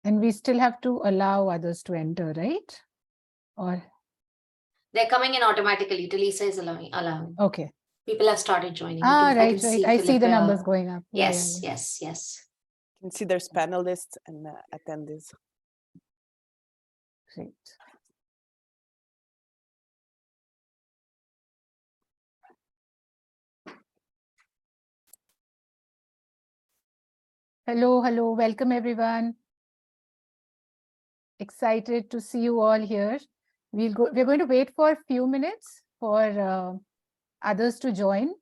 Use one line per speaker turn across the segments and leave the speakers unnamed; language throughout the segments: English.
And we still have to allow others to enter, right? Or
they're coming in automatically. Lisa is allowing.
Okay.
People have started joining.
Right. I see the numbers going up.
Yes.
Yeah.
You
can see there's panelists and attendees.
Great. Hello. Welcome, everyone. Excited to see you all here. We're going to wait for a few minutes for others to join.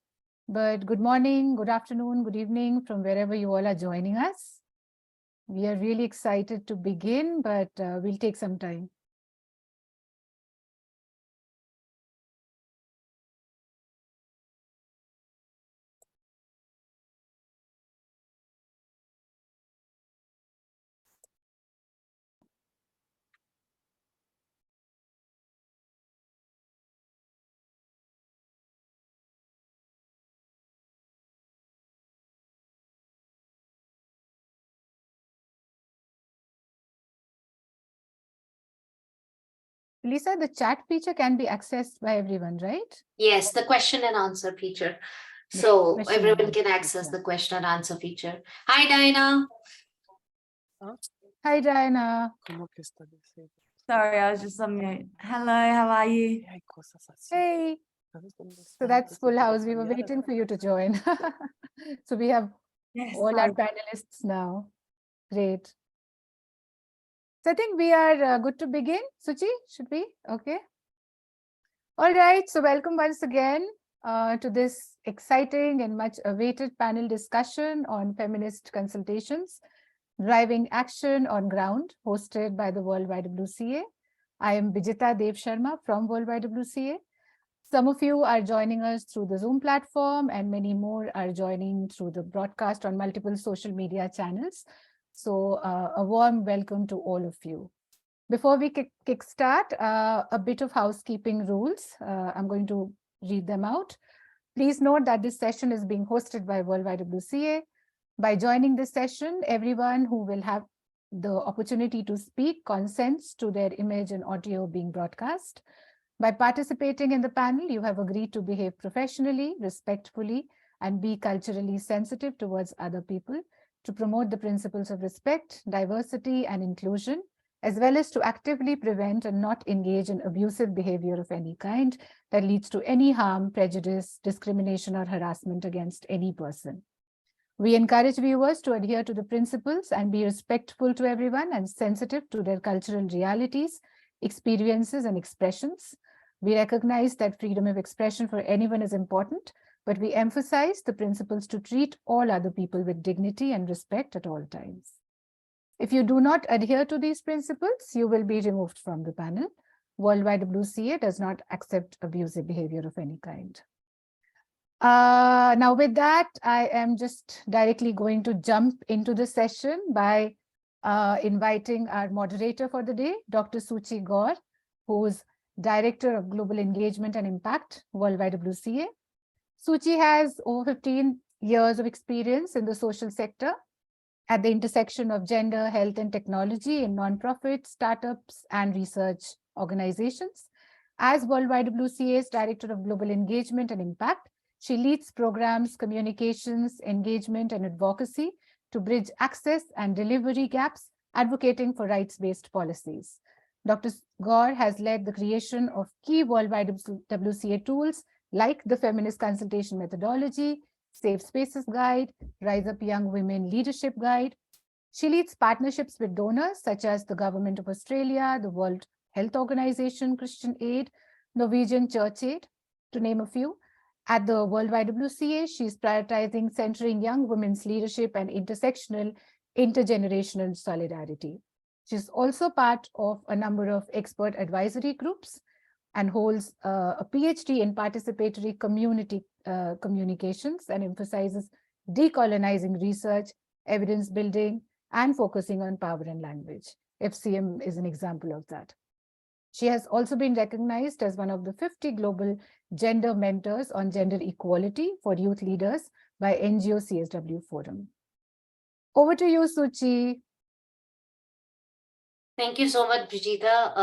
But good morning, good afternoon, good evening from wherever you all are joining us. We are really excited to begin, but we'll take some time. Lisa, the chat feature can be accessed by everyone, right?
Yes, the question and answer feature. So everyone can access the question and answer feature. Hi, Diana.
Hi, Diana.
Sorry, I was just on mute. Hello, how are you?
Hey. So that's full house. We were waiting for you to join. So we have all our panelists now. Great. So I think we are good to begin. Suchi, should we? Okay. All right. So welcome once again to this exciting and much awaited panel discussion on feminist consultations, driving action on ground, hosted by the World YWCA. I am Vijita Dev Sharma from World YWCA. Some of you are joining us through the Zoom platform, and many more are joining through the broadcast on multiple social media channels. So a warm welcome to all of you. Before we kickstart, a bit of housekeeping rules. I'm going to read them out. Please note that this session is being hosted by World YWCA. By joining this session, everyone who will have the opportunity to speak consents to their image and audio being broadcast. By participating in the panel, you have agreed to behave professionally, respectfully, and be culturally sensitive towards other people, to promote the principles of respect, diversity, and inclusion, as well as to actively prevent and not engage in abusive behavior of any kind that leads to any harm, prejudice, discrimination, or harassment against any person. We encourage viewers to adhere to the principles and be respectful to everyone and sensitive to their cultural realities, experiences, and expressions. We recognize that freedom of expression for anyone is important, but we emphasize the principles to treat all other people with dignity and respect at all times. If you do not adhere to these principles, you will be removed from the panel. World YWCA does not accept abusive behavior of any kind. Now with that, I am just directly going to jump into the session by inviting our moderator for the day, Dr. Suchi Gaur, who's Director of Global Engagement and Impact, World YWCA. Suchi has over 15 years of experience in the social sector at the intersection of gender, health, and technology in nonprofit, startups, and research organizations. As World YWCA's Director of Global Engagement and Impact, she leads programs, communications, engagement, and advocacy to bridge access and delivery gaps, advocating for rights-based policies. Dr. Gaur has led the creation of key World YWCA tools like the Feminist Consultation Methodology, Safe Spaces Guide, Rise Up Young Women Leadership Guide. She leads partnerships with donors such as the Government of Australia, the World Health Organization, Christian Aid, Norwegian Church Aid, to name a few. At the World YWCA, she's prioritizing centering young women's leadership and intergenerational solidarity. She's also part of a number of expert advisory groups and holds a PhD in participatory community communications and emphasizes decolonizing research, evidence building, and focusing on power and language. FCM is an example of that. She has also been recognized as one of the 50 global gender mentors on gender equality for youth leaders by NGO CSW Forum. Over to you, Suchi.
Thank you so much, Brigitta.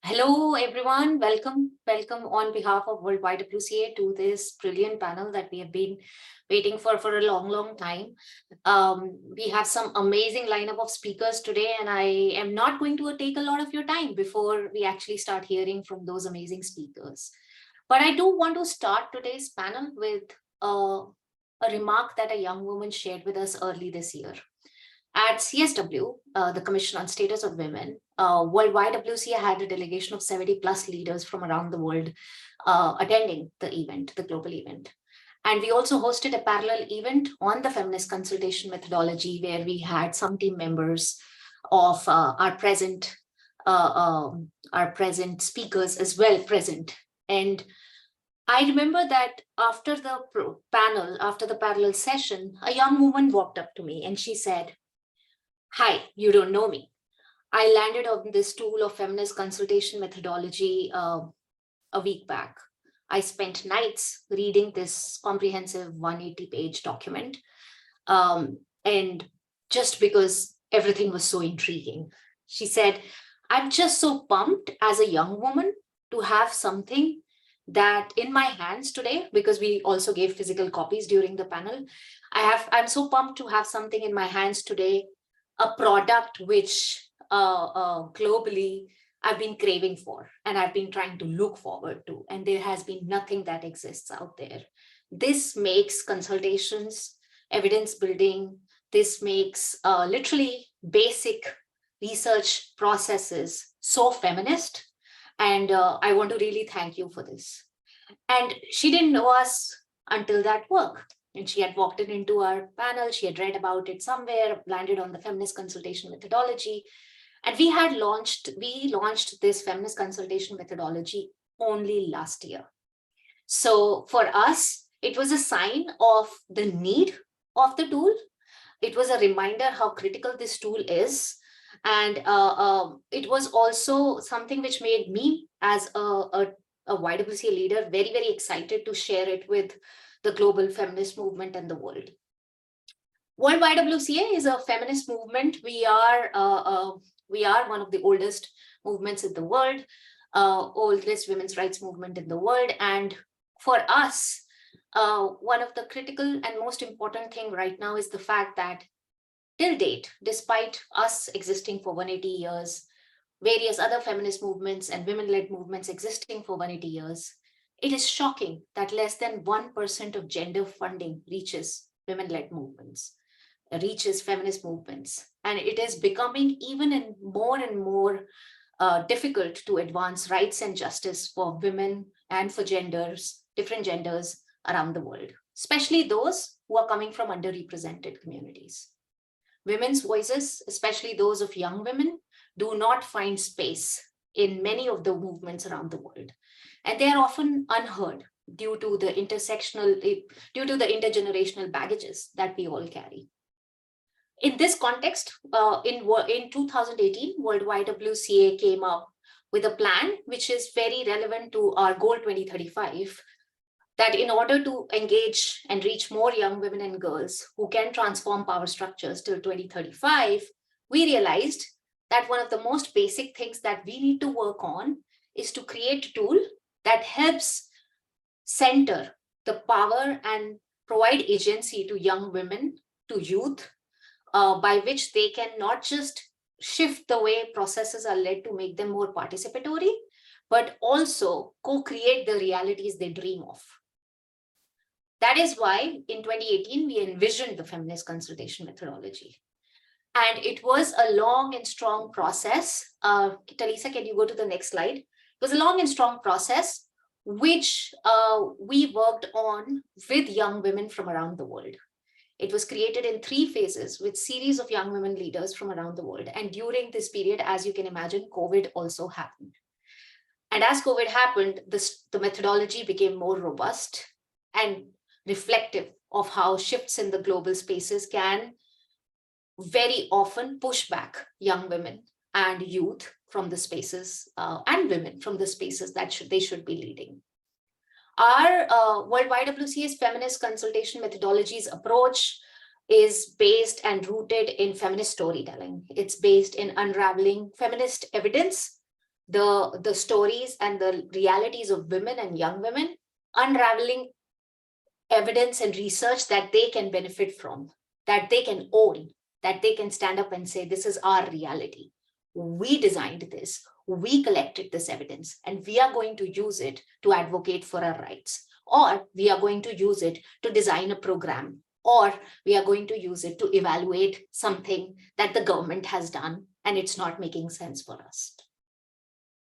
Hello, everyone. Welcome on behalf of World YWCA to this brilliant panel that we have been waiting for a long time. We have some amazing lineup of speakers today, and I am not going to take a lot of your time before we actually start hearing from those amazing speakers. But I do want to start today's panel with a remark that a young woman shared with us early this year. At CSW, the Commission on Status of Women, World YWCA had a delegation of 70 plus leaders from around the world attending the event, the global event. And we also hosted a parallel event on the feminist consultation methodology where we had some team members of our present speakers as well present. And I remember that after the parallel session, a young woman walked up to me and she said, "Hi, you don't know me. I landed on this tool of feminist consultation methodology a week back. I spent nights reading this comprehensive 180-page document. And just because everything was so intriguing," she said, "I'm just so pumped as a young woman to have something that in my hands today," because we also gave physical copies during the panel. I'm so pumped to have something in my hands today, a product which globally I've been craving for and I've been trying to look forward to, and there has been nothing that exists out there. This makes consultations, evidence building, this makes literally basic research processes so feminist, and I want to really thank you for this. And she didn't know us until that work. And she had walked into our panel, she had read about it somewhere, landed on the feminist consultation methodology. And we launched this feminist consultation methodology only last year. So for us, it was a sign of the need of the tool. It was a reminder how critical this tool is. And it was also something which made me as a YWCA leader very, very excited to share it with the global feminist movement and the world. World YWCA is a feminist movement. We are one of the oldest movements in the world, oldest women's rights movement in the world. And for us, one of the critical and most important thing right now is the fact that till date, despite us existing for 180 years, various other feminist movements and women-led movements existing for 180 years, it is shocking that less than 1% of gender funding reaches women-led movements, reaches feminist movements. And it is becoming even more and more difficult to advance rights and justice for women and for different genders around the world, especially those who are coming from underrepresented communities. Women's voices, especially those of young women, do not find space in many of the movements around the world. And they are often unheard due to the intergenerational baggages that we all carry. In this context, in 2018, World YWCA came up with a plan which is very relevant to our goal 2035, that in order to engage and reach more young women and girls who can transform power structures till 2035, we realized that one of the most basic things that we need to work on is to create a tool that helps center the power and provide agency to young women, to youth, by which they can not just shift the way processes are led to make them more participatory, but also co-create the realities they dream of. That is why in 2018, we envisioned the feminist consultation methodology. And it was a long and strong process. Talisa, can you go to the next slide? It was a long and strong process, which we worked on with young women from around the world. It was created in 3 phases with series of young women leaders from around the world. And during this period, as you can imagine, COVID also happened. And as COVID happened, the methodology became more robust and reflective of how shifts in the global spaces can very often push back young women and youth from the spaces and women from the spaces that they should be leading. Our World YWCA's feminist consultation methodologies approach is based and rooted in feminist storytelling. It's based in unraveling feminist evidence, the stories and the realities of women and young women, unraveling evidence and research that they can benefit from, that they can own, that they can stand up and say, this is our reality. We designed this, we collected this evidence, and we are going to use it to advocate for our rights, or we are going to use it to design a program, or we are going to use it to evaluate something that the government has done and it's not making sense for us.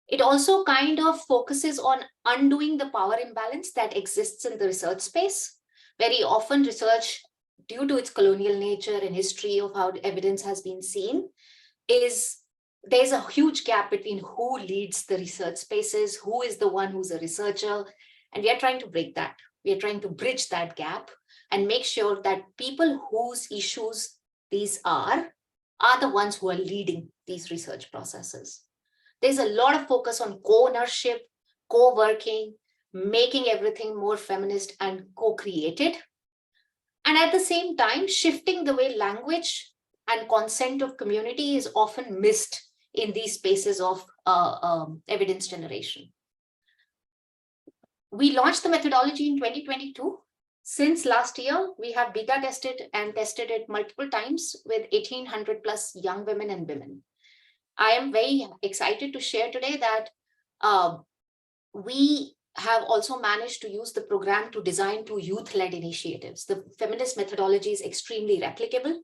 It also kind of focuses on undoing the power imbalance that exists in the research space. Very often research, due to its colonial nature and history of how evidence has been seen, there's a huge gap between who leads the research spaces, who is the one who's a researcher, and we are trying to break that. We are trying to bridge that gap and make sure that people whose issues these are the ones who are leading these research processes. There's a lot of focus on co-ownership, co-working, making everything more feminist and co-created. And at the same time, shifting the way language and consent of community is often missed in these spaces of evidence generation. We launched the methodology in 2022. Since last year, we have beta tested and tested it multiple times with 1,800 plus young women and women. I am very excited to share today that we have also managed to use the program to design 2 youth-led initiatives. The feminist methodology is extremely replicable.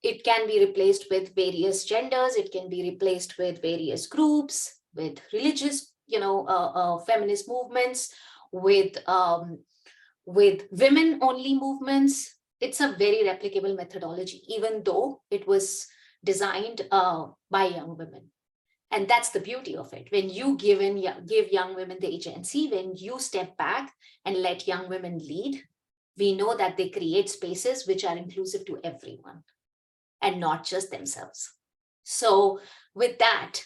It can be replaced with various genders. It can be replaced with various groups, with religious, feminist movements, with women-only movements. It's a very replicable methodology, even though it was designed by young women. And that's the beauty of it. When you give young women the agency, when you step back and let young women lead, we know that they create spaces which are inclusive to everyone and not just themselves. So with that,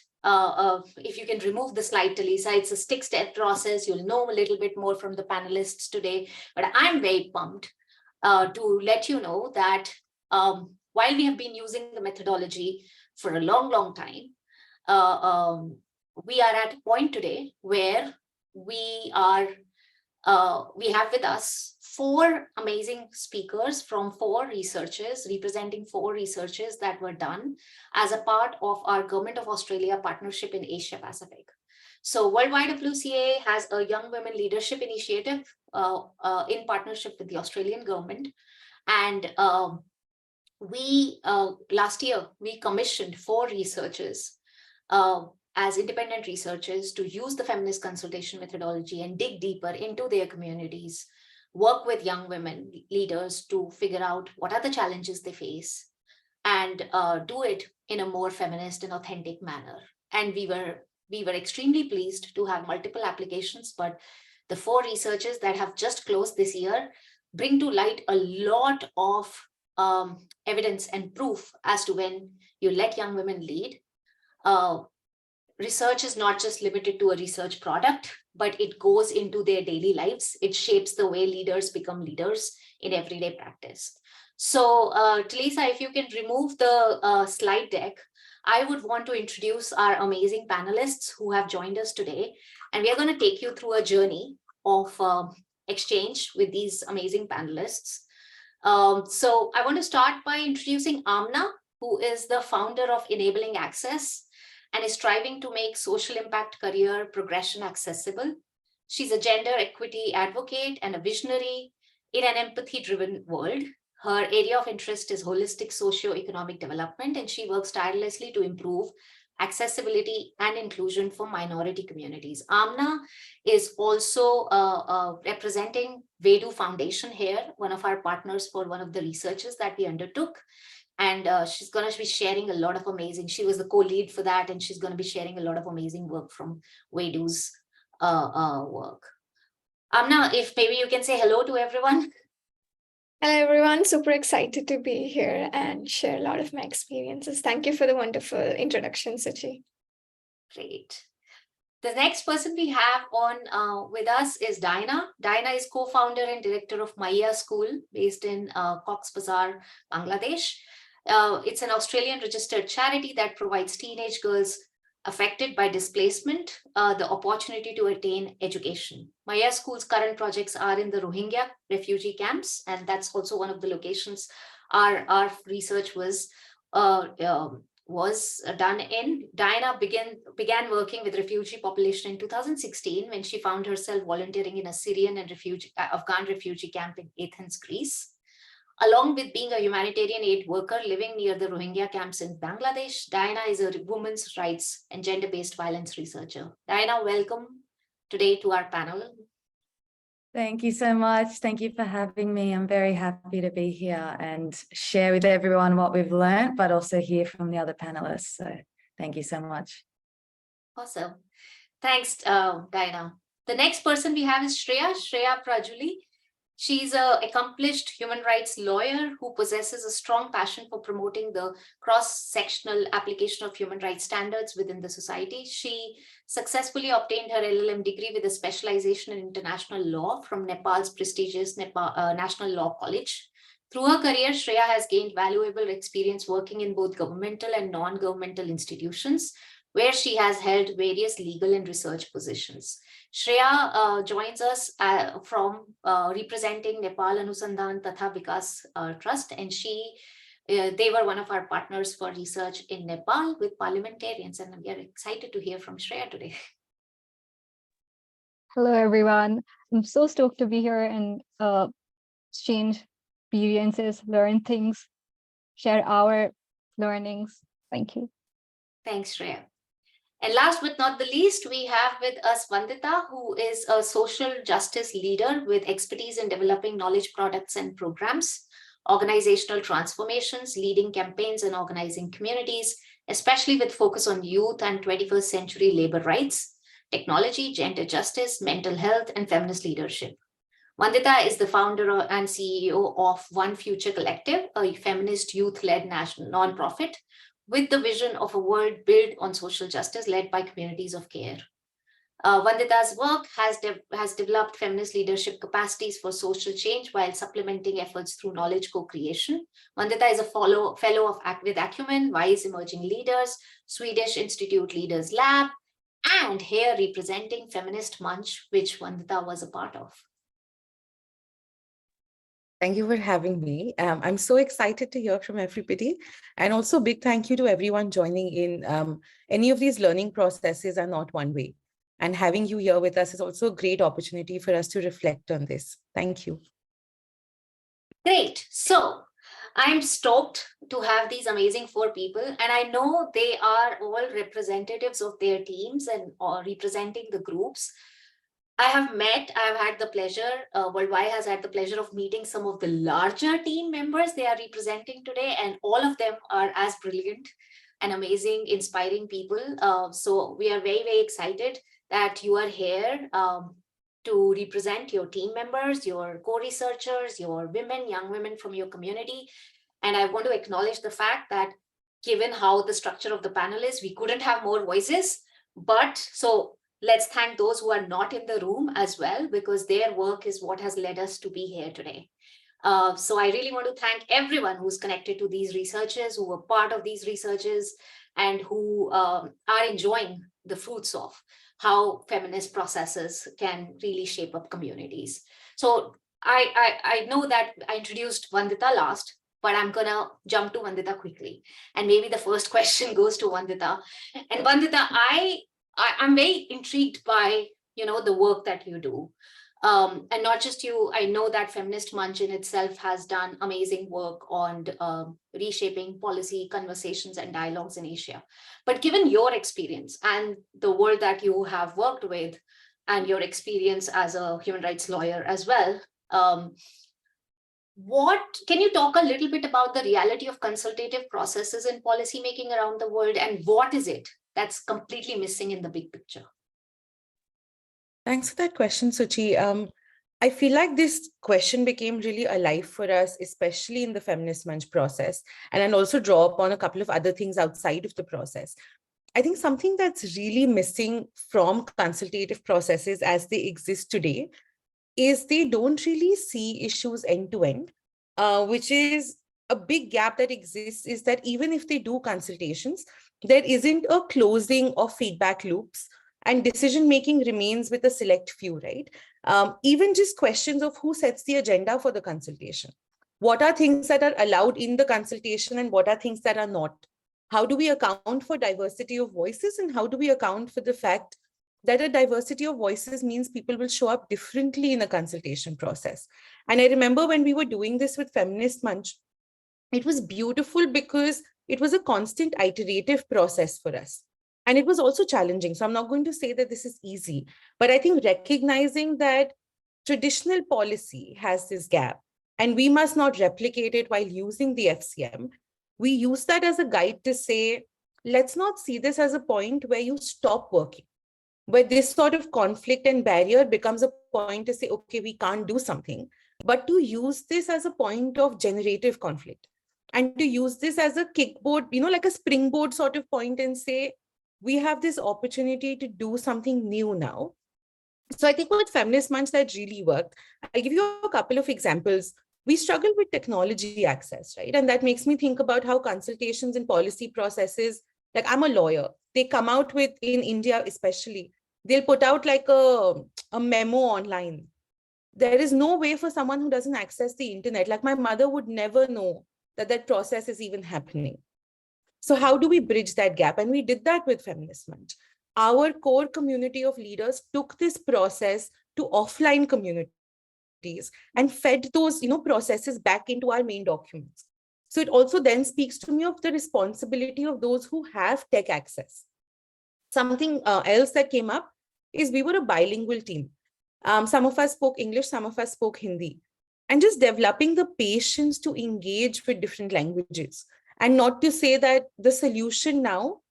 if you can remove the slide, Talisa, it's a 6-step process. You'll know a little bit more from the panelists today, but I'm very pumped to let you know that while we have been using the methodology for a long, long time, we are at a point today where we have with us 4 amazing speakers from 4 researchers, representing 4 researchers that were done as a part of our Government of Australia partnership in Asia Pacific. So YWCA has a Young Women Leadership Initiative in partnership with the Australian government. And last year, we commissioned 4 researchers as independent researchers to use the feminist consultation methodology and dig deeper into their communities, work with young women leaders to figure out what are the challenges they face, and do it in a more feminist and authentic manner. And we were extremely pleased to have multiple applications, but the 4 researchers that have just closed this year bring to light a lot of evidence and proof as to when you let young women lead. Research is not just limited to a research product, but it goes into their daily lives. It shapes the way leaders become leaders in everyday practice. So Talisa, if you can remove the slide deck, I would want to introduce our amazing panelists who have joined us today. And we are going to take you through a journey of exchange with these amazing panelists. So I want to start by introducing Amna, who is the founder of Enabling Access and is striving to make social impact career progression accessible. She's a gender equity advocate and a visionary in an empathy-driven world. Her area of interest is holistic socio-economic development, and she works tirelessly to improve accessibility and inclusion for minority communities. Amna is also representing Vedu Foundation here, one of our partners for one of the researches that we undertook. And she's going to be sharing a lot of amazing, she was the co-lead for that, and she's going to be sharing a lot of amazing work from Vedu's work. Amna, if maybe you can say hello to everyone.
Hello, everyone. Super excited to be here and share a lot of my experiences. Thank you for the wonderful introduction, Suchi.
Great. The next person we have on with us is Diana. Diana is co-founder and director of Maya School based in Cox's Bazar, Bangladesh. It's an Australian registered charity that provides teenage girls affected by displacement the opportunity to attain education. Maya School's current projects are in the Rohingya refugee camps, and that's also one of the locations our research was done in. Diana began working with refugee population in 2016 when she found herself volunteering in a Syrian and Afghan refugee camp in Athens, Greece. Along with being a humanitarian aid worker living near the Rohingya camps in Bangladesh, Diana is a women's rights and gender-based violence researcher. Diana, welcome today to our panel.
Thank you so much. Thank you for having me. I'm very happy to be here and share with everyone what we've learned, but also hear from the other panelists. So thank you so much.
Awesome. Thanks, Diana. The next person we have is Shreya Prajuli. She's an accomplished human rights lawyer who possesses a strong passion for promoting the cross-sectional application of human rights standards within the society. She successfully obtained her LLM degree with a specialization in international law from Nepal's prestigious National Law College. Through her career, Shreya has gained valuable experience working in both governmental and non-governmental institutions, where she has held various legal and research positions. Shreya joins us from representing Nepal Anusandhan Tatha Vikas Trust, and they were one of our partners for research in Nepal with parliamentarians, and we are excited to hear from Shreya today.
Hello, everyone. I'm so stoked to be here and exchange experiences, learn things, share our learnings. Thank you.
Thanks, Shreya. And last but not the least, we have with us Vandita, who is a social justice leader with expertise in developing knowledge products and programs, organizational transformations, leading campaigns and organizing communities, especially with focus on youth and 21st century labor rights, technology, gender justice, mental health, and feminist leadership. Vandita is the founder and CEO of One Future Collective, a feminist youth-led national nonprofit, with the vision of a world built on social justice led by communities of care. Vandita's work has developed feminist leadership capacities for social change while supplementing efforts through knowledge co-creation. Vandita is a fellow with Acumen, Wise Emerging Leaders, Swedish Institute Leaders Lab, and here representing Feminist Munch, which Vandita was a part of.
Thank you for having me. I'm so excited to hear from everybody. And also big thank you to everyone joining in. Any of these learning processes are not one way. And having you here with us is also a great opportunity for us to reflect on this. Thank you.
Great. So I'm stoked to have these amazing 4 people. And I know they are all representatives of their teams and representing the groups. I've had the pleasure, Worldwide has had the pleasure of meeting some of the larger team members they are representing today, and all of them are as brilliant and amazing, inspiring people. So we are very, very excited that you are here to represent your team members, your co-researchers, your women, young women from your community. And I want to acknowledge the fact that given how the structure of the panel is, we couldn't have more voices, so let's thank those who are not in the room as well, because their work is what has led us to be here today. So I really want to thank everyone who's connected to these researches, who were part of these researches, and who are enjoying the fruits of how feminist processes can really shape up communities. So I know that I introduced Vandita last, but I'm gonna jump to Vandita quickly. And maybe the first question goes to Vandita. And Vandita, I'm very intrigued by, the work that you do. And not just you, I know that Feminist Munch in itself has done amazing work on reshaping policy conversations and dialogues in Asia. But given your experience and the world that you have worked with and your experience as a human rights lawyer as well, can you talk a little bit about the reality of consultative processes in policymaking around the world, and what is it that's completely missing in the big picture?
Thanks for that question, Suchi. I feel like this question became really alive for us, especially in the Feminist Munch process, and also draw upon a couple of other things outside of the process. I think something that's really missing from consultative processes as they exist today is they don't really see issues end to end, which is a big gap that exists, is that even if they do consultations, there isn't a closing of feedback loops, and decision-making remains with a select few, right? Even just questions of who sets the agenda for the consultation. What are things that are allowed in the consultation and what are things that are not? How do we account for diversity of voices, and how do we account for the fact that a diversity of voices means people will show up differently in a consultation process? And I remember when we were doing this with Feminist Munch, it was beautiful because it was a constant iterative process for us. And it was also challenging. So I'm not going to say that this is easy, but I think recognizing that traditional policy has this gap and we must not replicate it while using the FCM, we use that as a guide to say, let's not see this as a point where you stop working, where this sort of conflict and barrier becomes a point to say, okay, we can't do something, but to use this as a point of generative conflict and to use this as a kickboard, like a springboard sort of point and say, we have this opportunity to do something new now. So I think with Feminist Munch that really worked. I'll give you a couple of examples. We struggle with technology access, right? And that makes me think about how consultations and policy processes, like I'm a lawyer, they come out with, in India especially, they'll put out like a memo online. There is no way for someone who doesn't access the internet, like my mother would never know that that process is even happening. So how do we bridge that gap? And we did that with Feminist Munch. Our core community of leaders took this process to offline communities and fed those processes back into our main documents. So it also then speaks to me of the responsibility of those who have tech access. Something else that came up is we were a bilingual team. Some of us spoke English, some of us spoke Hindi. And just developing the patience to engage with different languages. And not to say that the solution now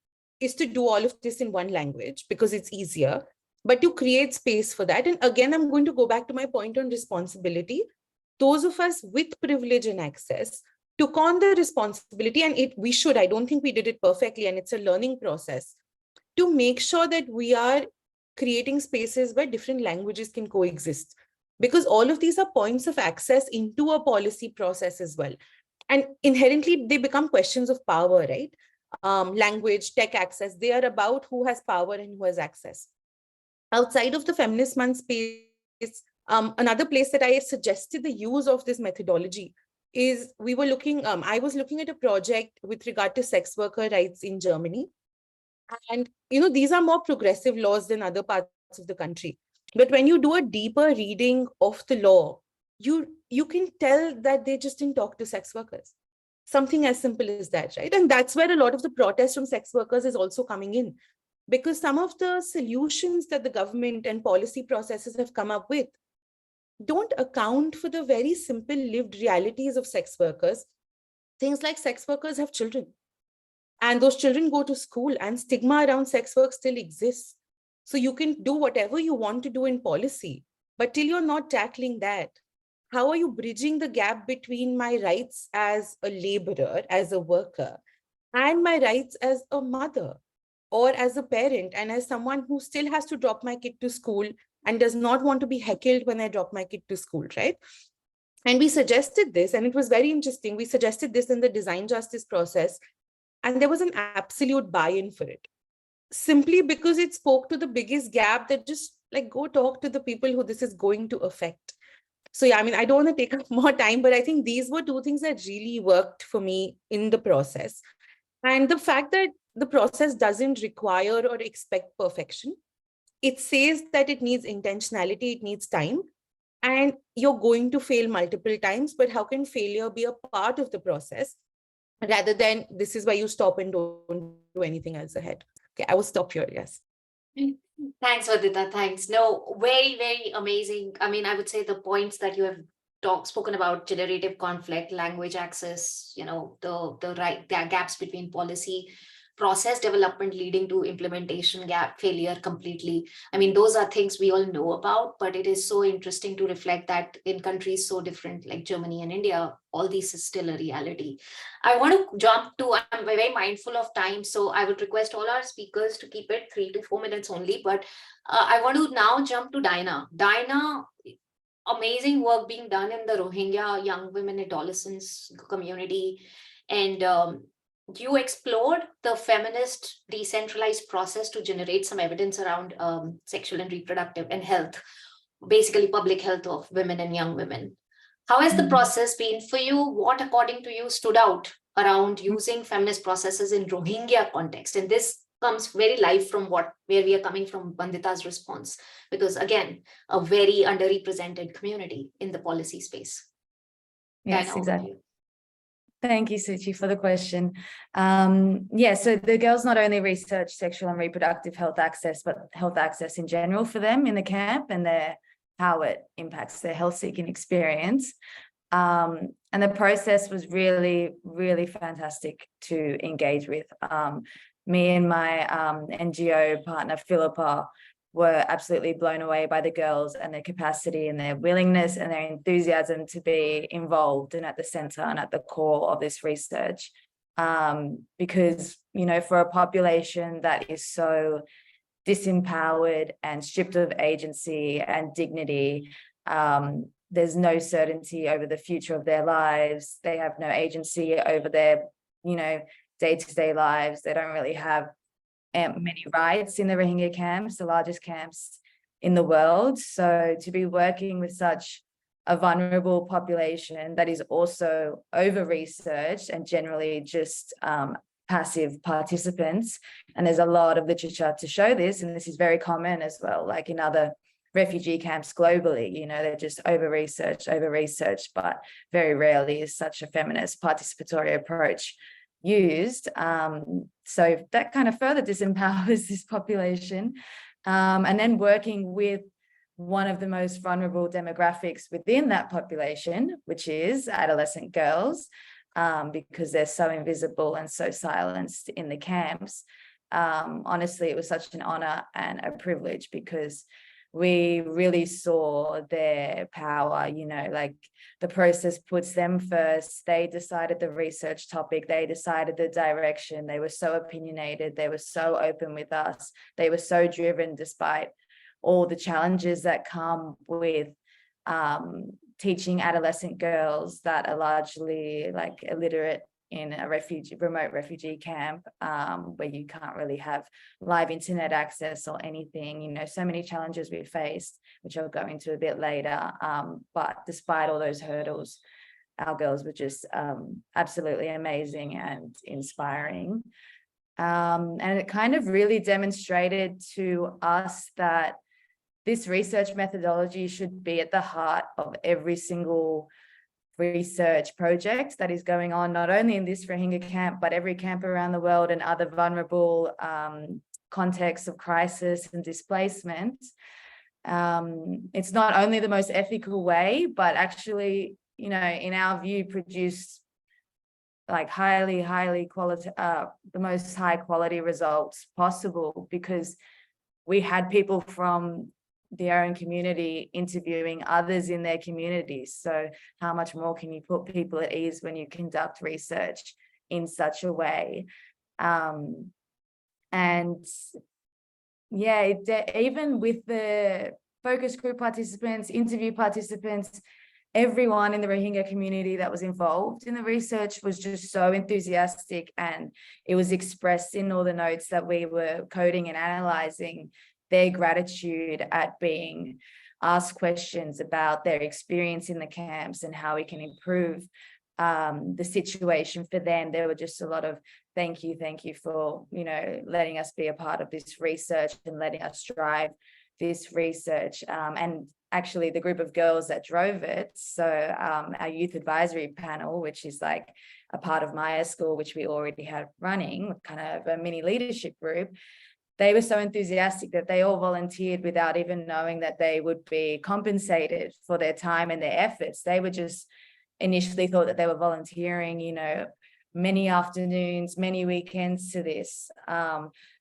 is to do all of this in one language because it's easier, but to create space for that. And again, I'm going to go back to my point on responsibility. Those of us with privilege and access took on the responsibility, and I don't think we did it perfectly, and it's a learning process, to make sure that we are creating spaces where different languages can coexist. Because all of these are points of access into a policy process as well. And inherently, they become questions of power, right? Language, tech access, they are about who has power and who has access. Outside of the Feminist Month space, another place that I suggested the use of this methodology is I was looking at a project with regard to sex worker rights in Germany. And, these are more progressive laws than other parts of the country. But when you do a deeper reading of the law, you can tell that they just didn't talk to sex workers. Something as simple as that, right? And that's where a lot of the protest from sex workers is also coming in, because some of the solutions that the government and policy processes have come up with don't account for the very simple lived realities of sex workers. Things like sex workers have children, and those children go to school, and stigma around sex work still exists. So you can do whatever you want to do in policy, but till you're not tackling that, how are you bridging the gap between my rights as a laborer, as a worker, and my rights as a mother or as a parent, and as someone who still has to drop my kid to school and does not want to be heckled when I drop my kid to school, right? And we suggested this, and it was very interesting. We suggested this in the design justice process, and there was an absolute buy-in for it, simply because it spoke to the biggest gap, that just like go talk to the people who this is going to affect. So yeah, I don't want to take up more time, but I think these were two things that really worked for me in the process. And the fact that the process doesn't require or expect perfection. It says that it needs intentionality, it needs time, and you're going to fail multiple times, but how can failure be a part of the process rather than this is where you stop and don't do anything else ahead? Okay, I will stop here, yes.
Thanks, Vadita. Thanks. No, very, very amazing. I would say the points that you have spoken about: generative conflict, language access, the gaps between policy process development leading to implementation gap failure completely. I mean, those are things we all know about, but it is so interesting to reflect that in countries so different like Germany and India, all this is still a reality. I want to jump to, I'm very mindful of time, so I would request all our speakers to keep it 3 to 4 minutes only, but I want to now jump to Dinah. Dinah, amazing work being done in the Rohingya young women adolescents community. And you explored the feminist decentralized process to generate some evidence around sexual and reproductive and health, basically public health of women and young women. How has the process been for you? What, according to you, stood out around using feminist processes in Rohingya context? And this comes very live from where we are coming from, Bandita's response, because again, a very underrepresented community in the policy space.
Yes,
Dinah,
exactly. Thank you, Suchi, for the question. Yeah, so the girls not only research sexual and reproductive health access, but health access in general for them in the camp and how it impacts their health seeking experience. And the process was really, really fantastic to engage with. Me and my NGO partner, Philippa, were absolutely blown away by the girls and their capacity and their willingness and their enthusiasm to be involved and at the center and at the core of this research. Because, you know, for a population that is so disempowered and stripped of agency and dignity, there's no certainty over the future of their lives. They have no agency over their, you know, day-to-day lives. They don't really have many rights in the Rohingya camps, the largest camps in the world. So to be working with such a vulnerable population that is also over-researched and generally just passive participants, and there's a lot of literature to show this, and this is very common as well, like in other refugee camps globally, you know, they're just over-researched, but very rarely is such a feminist participatory approach used. So that kind of further disempowers this population. And then working with one of the most vulnerable demographics within that population, which is adolescent girls, because they're so invisible and so silenced in the camps. Honestly, it was such an honor and a privilege because we really saw their power, you know, like the process puts them first. They decided the research topic, they decided the direction, they were so opinionated, they were so open with us, they were so driven despite all the challenges that come with teaching adolescent girls that are largely like illiterate in a remote refugee camp, where you can't really have live internet access or anything, you know, so many challenges we faced, which I'll go into a bit later. But despite all those hurdles, our girls were just absolutely amazing and inspiring. And it kind of really demonstrated to us that this research methodology should be at the heart of every single research project that is going on, not only in this Rohingya camp, but every camp around the world and other vulnerable contexts of crisis and displacement. It's not only the most ethical way, but actually, you know, in our view, produced like highly quality, the most high quality results possible, because we had people from their own community interviewing others in their communities. So how much more can you put people at ease when you conduct research in such a way? And yeah, even with the focus group participants, interview participants, everyone in the Rohingya community that was involved in the research was just so enthusiastic, and it was expressed in all the notes that we were coding and analyzing, their gratitude at being asked questions about their experience in the camps and how we can improve the situation for them. There were just a lot of thank you for, you know, letting us be a part of this research and letting us drive this research. And actually the group of girls that drove it, so our youth advisory panel, which is like a part of Maya School, which we already had running, kind of a mini leadership group, they were so enthusiastic that they all volunteered without even knowing that they would be compensated for their time and their efforts. They were just initially thought that they were volunteering, you know, many afternoons, many weekends to this.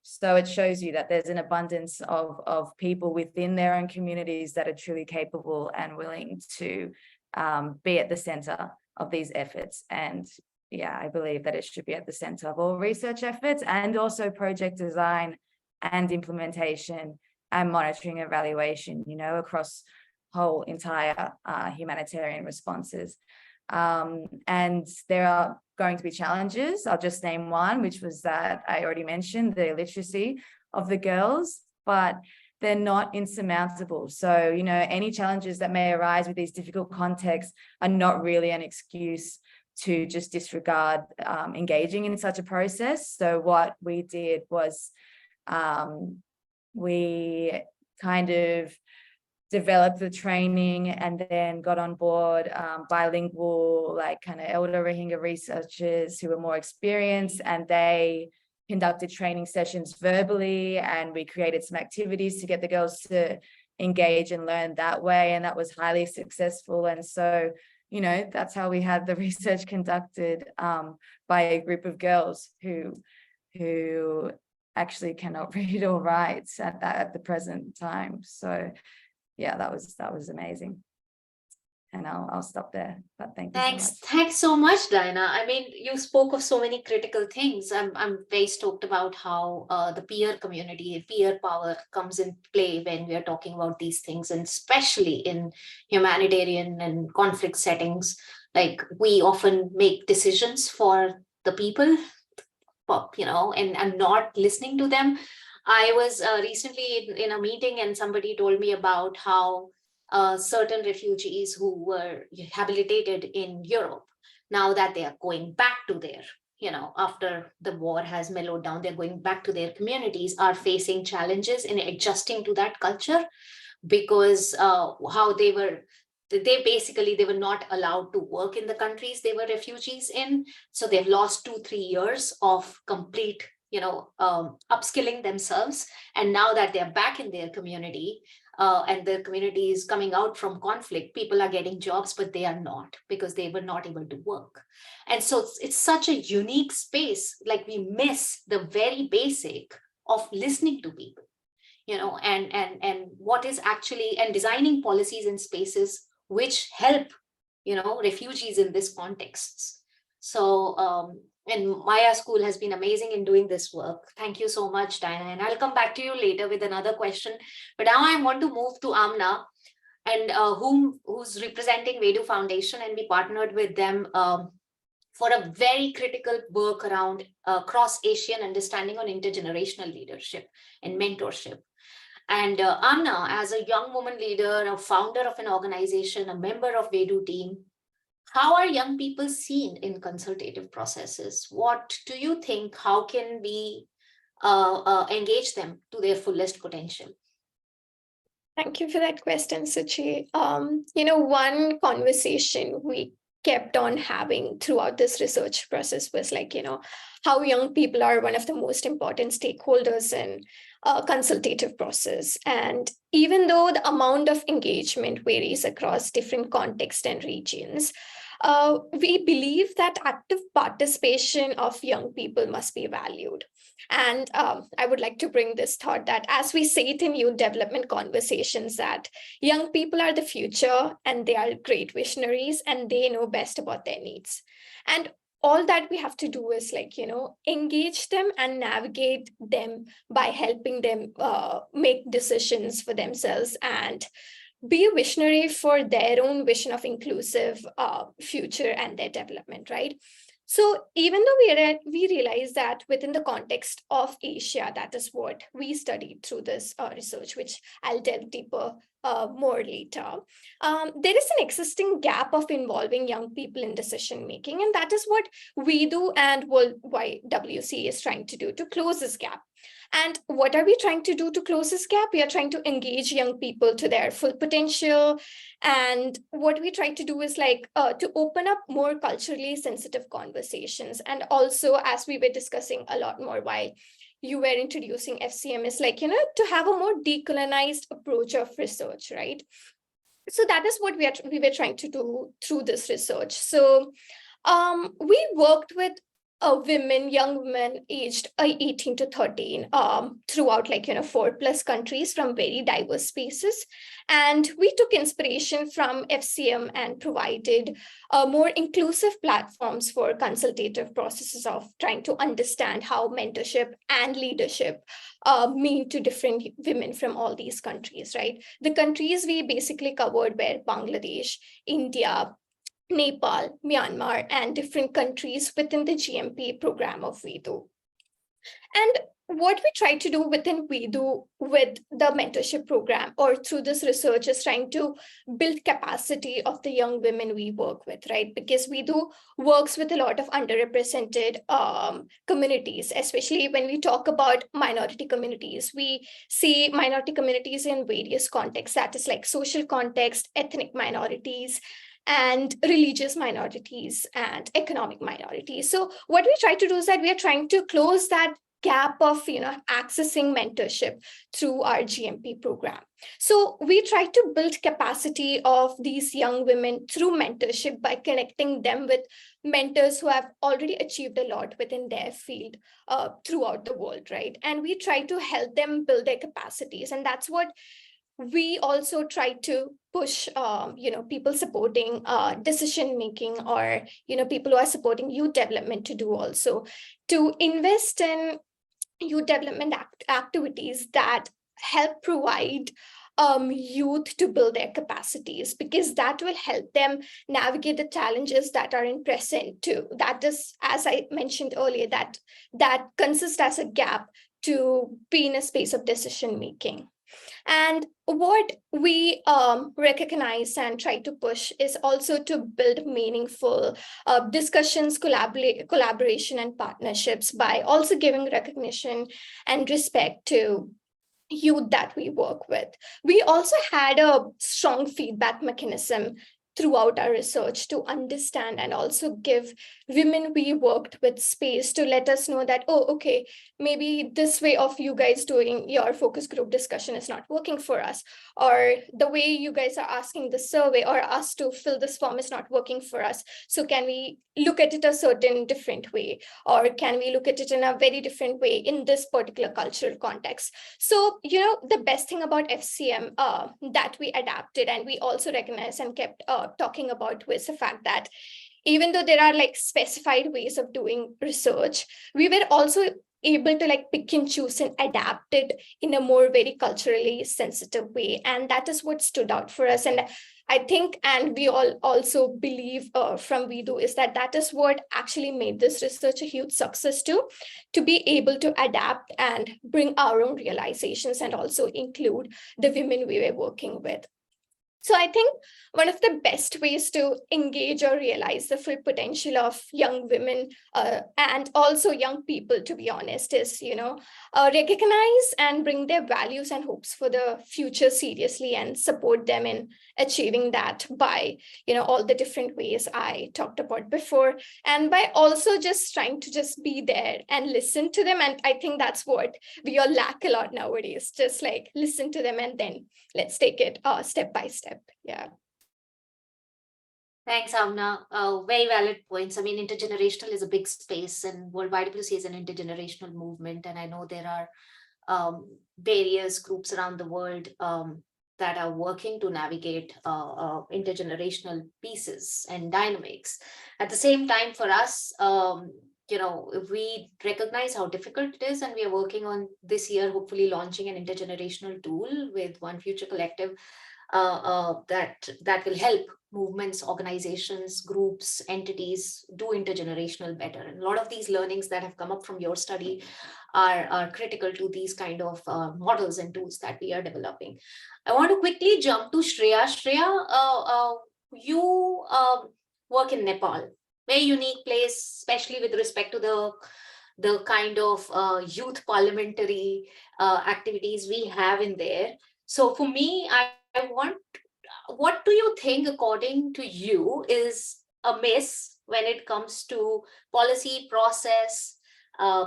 So it shows you that there's an abundance of people within their own communities that are truly capable and willing to be at the center of these efforts. And yeah, I believe that it should be at the center of all research efforts, and also project design and implementation and monitoring evaluation, you know, across whole entire humanitarian responses. And there are going to be challenges. I'll just name one, which was that I already mentioned, the illiteracy of the girls, but they're not insurmountable. So, you know, any challenges that may arise with these difficult contexts are not really an excuse to just disregard engaging in such a process. So what we did was we kind of developed the training and then got on board bilingual, like kind of elder Rohingya researchers who were more experienced, and they conducted training sessions verbally, and we created some activities to get the girls to engage and learn that way, and that was highly successful. And so, you know, that's how we had the research conducted by a group of girls who actually cannot read or write at the present time. So yeah, that was amazing. And I'll stop there, but thank you so much.
Thanks so much, Diana. I mean, you spoke of so many critical things. I'm very stoked about how the peer community, peer power comes in play when we are talking about these things, and especially in humanitarian and conflict settings. Like, we often make decisions for the people, you know, and not listening to them. I was recently in a meeting, and somebody told me about how certain refugees who were rehabilitated in Europe, now that they are going back to their, you know, after the war has mellowed down, they're going back to their communities, are facing challenges in adjusting to that culture, because how they were not allowed to work in the countries they were refugees in. So they've lost 2-3 years of complete, you know, upskilling themselves. And now that they're back in their community, and the community is coming out from conflict, people are getting jobs, but they are not, because they were not able to work. And so it's such a unique space. Like, we miss the very basic of listening to people, you know, and what is actually, and designing policies in spaces which help, you know, refugees in this context. So and Maya School has been amazing in doing this work. Thank you so much, Diana. And I'll come back to you later with another question. But now I want to move to Amna, and who's representing Vedu Foundation, and we partnered with them for a very critical work around cross-Asian understanding on intergenerational leadership and mentorship. And Amna, as a young woman leader, a founder of an organization, a member of Vedu team, how are young people seen in consultative processes? What do you think? How can we engage them to their fullest potential?
Thank you for that question, Suchi. You know, one conversation we kept on having throughout this research process was like, you know, how young people are one of the most important stakeholders in a consultative process. And even though the amount of engagement varies across different contexts and regions, we believe that active participation of young people must be valued. And I would like to bring this thought that, as we say it in youth development conversations, that young people are the future, and they are great visionaries, and they know best about their needs. And all that we have to do is, like, you know, engage them and navigate them by helping them make decisions for themselves and be a visionary for their own vision of inclusive future and their development, right? So even though we realize that within the context of Asia, that is what we studied through this research, which I'll delve deeper more later. There is an existing gap of involving young people in decision making, and that is what we do, and YWCA is trying to do to close this gap. And what are we trying to do to close this gap? We are trying to engage young people to their full potential. And what we try to do is like to open up more culturally sensitive conversations. And also, as we were discussing a lot more while you were introducing FCM, is like, you know, to have a more decolonized approach of research, right? So that is what we were trying to do through this research. So we worked with young women aged 18 to 13 throughout 4+ countries from very diverse spaces. And we took inspiration from FCM and provided more inclusive platforms for consultative processes of trying to understand how mentorship and leadership mean to different women from all these countries, right? The countries we basically covered were Bangladesh, India, Nepal, Myanmar, and different countries within the GMP program of WIDO. And what we try to do within WIDO with the mentorship program or through this research is trying to build capacity of the young women we work with, right? Because WIDO works with a lot of underrepresented communities, especially when we talk about minority communities. We see minority communities in various contexts, that is like social context, ethnic minorities, and religious minorities and economic minorities. So what we try to do is that we are trying to close that gap of accessing mentorship through our GMP program. So we try to build capacity of these young women through mentorship by connecting them with mentors who have already achieved a lot within their field throughout the world, right? And we try to help them build their capacities, and that's what we also try to push, people supporting decision making, or people who are supporting youth development to do also, to invest in youth development activities that help provide youth to build their capacities, because that will help them navigate the challenges that are in present too. That is, as I mentioned earlier, that consists as a gap to be in a space of decision making. And what we recognize and try to push is also to build meaningful discussions, collaboration, and partnerships by also giving recognition and respect to youth that we work with. We also had a strong feedback mechanism throughout our research to understand and also give women we worked with space to let us know that, oh, okay, maybe this way of you guys doing your focus group discussion is not working for us, or the way you guys are asking the survey or us to fill this form is not working for us. So can we look at it a certain different way, or can we look at it in a very different way in this particular cultural context? So, the best thing about FCM that we adapted and we also recognized and kept talking about was the fact that even though there are specified ways of doing research, we were also able to pick and choose and adapt it in a more very culturally sensitive way. And that is what stood out for us. And I think, and we all also believe from WIDO, is that is what actually made this research a huge success too, to be able to adapt and bring our own realizations and also include the women we were working with. So I think one of the best ways to engage or realize the full potential of young women and also young people, to be honest, is, recognize and bring their values and hopes for the future seriously and support them in achieving that by, all the different ways I talked about before, and by also just trying to just be there and listen to them. And I think that's what we all lack a lot nowadays, just listen to them and then let's take it step by step. Yeah.
Thanks, Amna. Very valid points. I mean, intergenerational is a big space, and World YWCA is an intergenerational movement. And I know there are various groups around the world that are working to navigate intergenerational pieces and dynamics. At the same time, for us, we recognize how difficult it is, and we are working on this year, hopefully launching an intergenerational tool with One Future Collective that will help movements, organizations, groups, entities do intergenerational better. And a lot of these learnings that have come up from your study are critical to these kind of models and tools that we are developing. I want to quickly jump to Shreya. Shreya, you work in Nepal, very unique place, especially with respect to the kind of youth parliamentary activities we have in there. So for me, I want, what do you think, according to you, is a miss when it comes to policy process,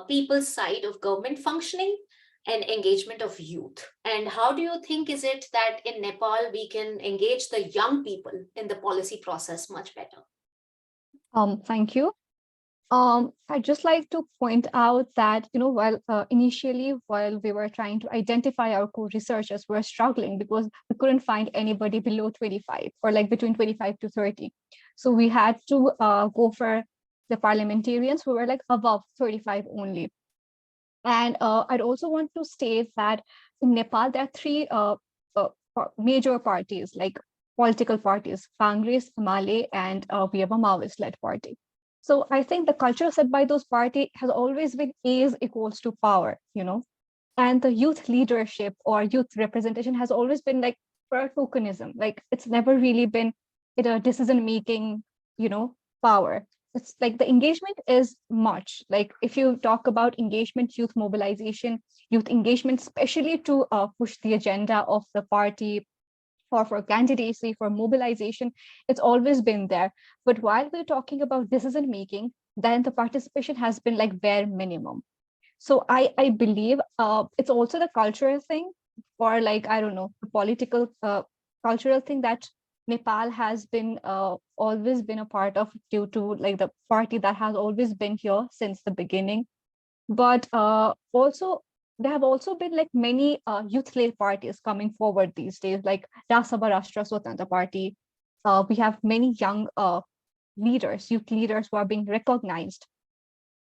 people's side of government functioning and engagement of youth? And how do you think is it that in Nepal we can engage the young people in the policy process much better?
Thank you. I'd just like to point out that, while initially, while we were trying to identify our co-researchers, we were struggling because we couldn't find anybody below 25 or like between 25 to 30. So we had to go for the parliamentarians who were like above 35 only. And I'd also want to state that in Nepal, there are three major parties, like political parties: Congress, Male, and we have a Maoist-led party. So I think the culture set by those parties has always been age equals to power, and the youth leadership or youth representation has always been like for tokenism. Like it's never really been a decision-making, power. It's like the engagement is much. Like if you talk about engagement, youth mobilization, youth engagement, especially to push the agenda of the party or for candidacy, for mobilization, it's always been there. But while we're talking about decision making, then the participation has been like bare minimum. So I believe it's also the cultural thing, or like, I don't know, the political cultural thing that Nepal has been always been a part of, due to like the party that has always been here since the beginning. But also there have also been like many youth-led parties coming forward these days, like Rajya Sabha Rashtra Swatantra Party. We have many young leaders, youth leaders who are being recognized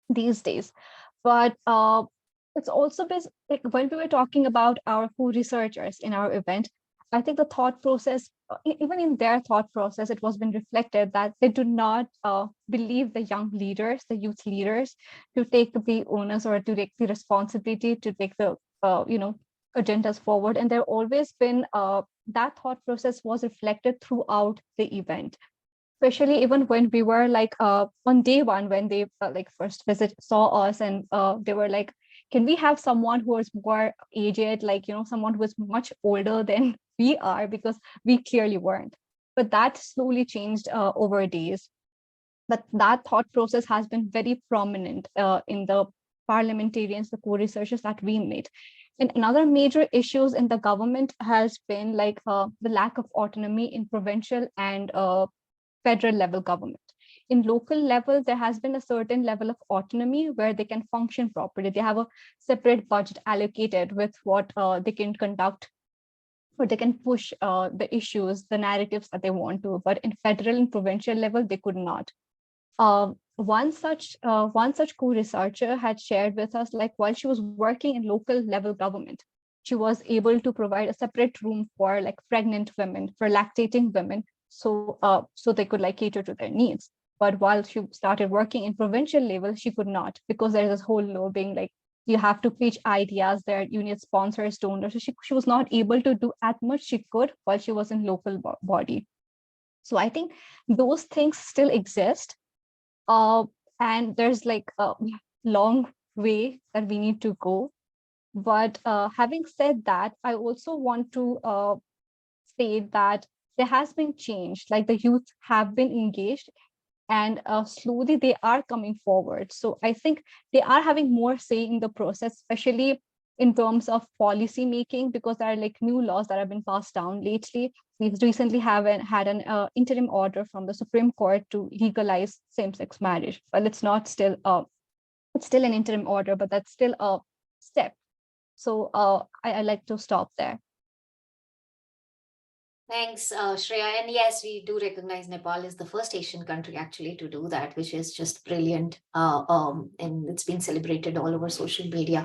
these days. But it's also been like when we were talking about our co-researchers in our event, I think the thought process, even in their thought process, it was been reflected that they do not believe the young leaders, the youth leaders, to take the onus or to take the responsibility to take the agendas forward. And there always been that thought process was reflected throughout the event, especially even when we were like on day one, when they like first saw us, and they were like, can we have someone who is more aged, like someone who is much older than we are, because we clearly weren't. But that slowly changed over days. But that thought process has been very prominent in the parliamentarians, the co-researchers that we meet. And another major issues in the government has been like the lack of autonomy in provincial and federal level government. In local level, there has been a certain level of autonomy where they can function properly. They have a separate budget allocated with what they can conduct, or they can push the issues, the narratives that they want to. But in federal and provincial level, they could not. One such co-researcher had shared with us, like while she was working in local level government, she was able to provide a separate room for like pregnant women, for lactating women, so they could like cater to their needs. But while she started working in provincial level, she could not, because there's this whole law being like, you have to pitch ideas there, you need sponsors, donors. So she was not able to do as much she could while she was in local body. So I think those things still exist. And there's like a long way that we need to go. But having said that, I also want to state that there has been change, like the youth have been engaged, and slowly they are coming forward. So I think they are having more say in the process, especially in terms of policy making, because there are like new laws that have been passed down lately. We recently had an interim order from the Supreme Court to legalize same-sex marriage. Well, it's still an interim order, but that's still a step. So I like to stop there.
Thanks, Shreya. And yes, we do recognize Nepal is the first Asian country actually to do that, which is just brilliant. And it's been celebrated all over social media.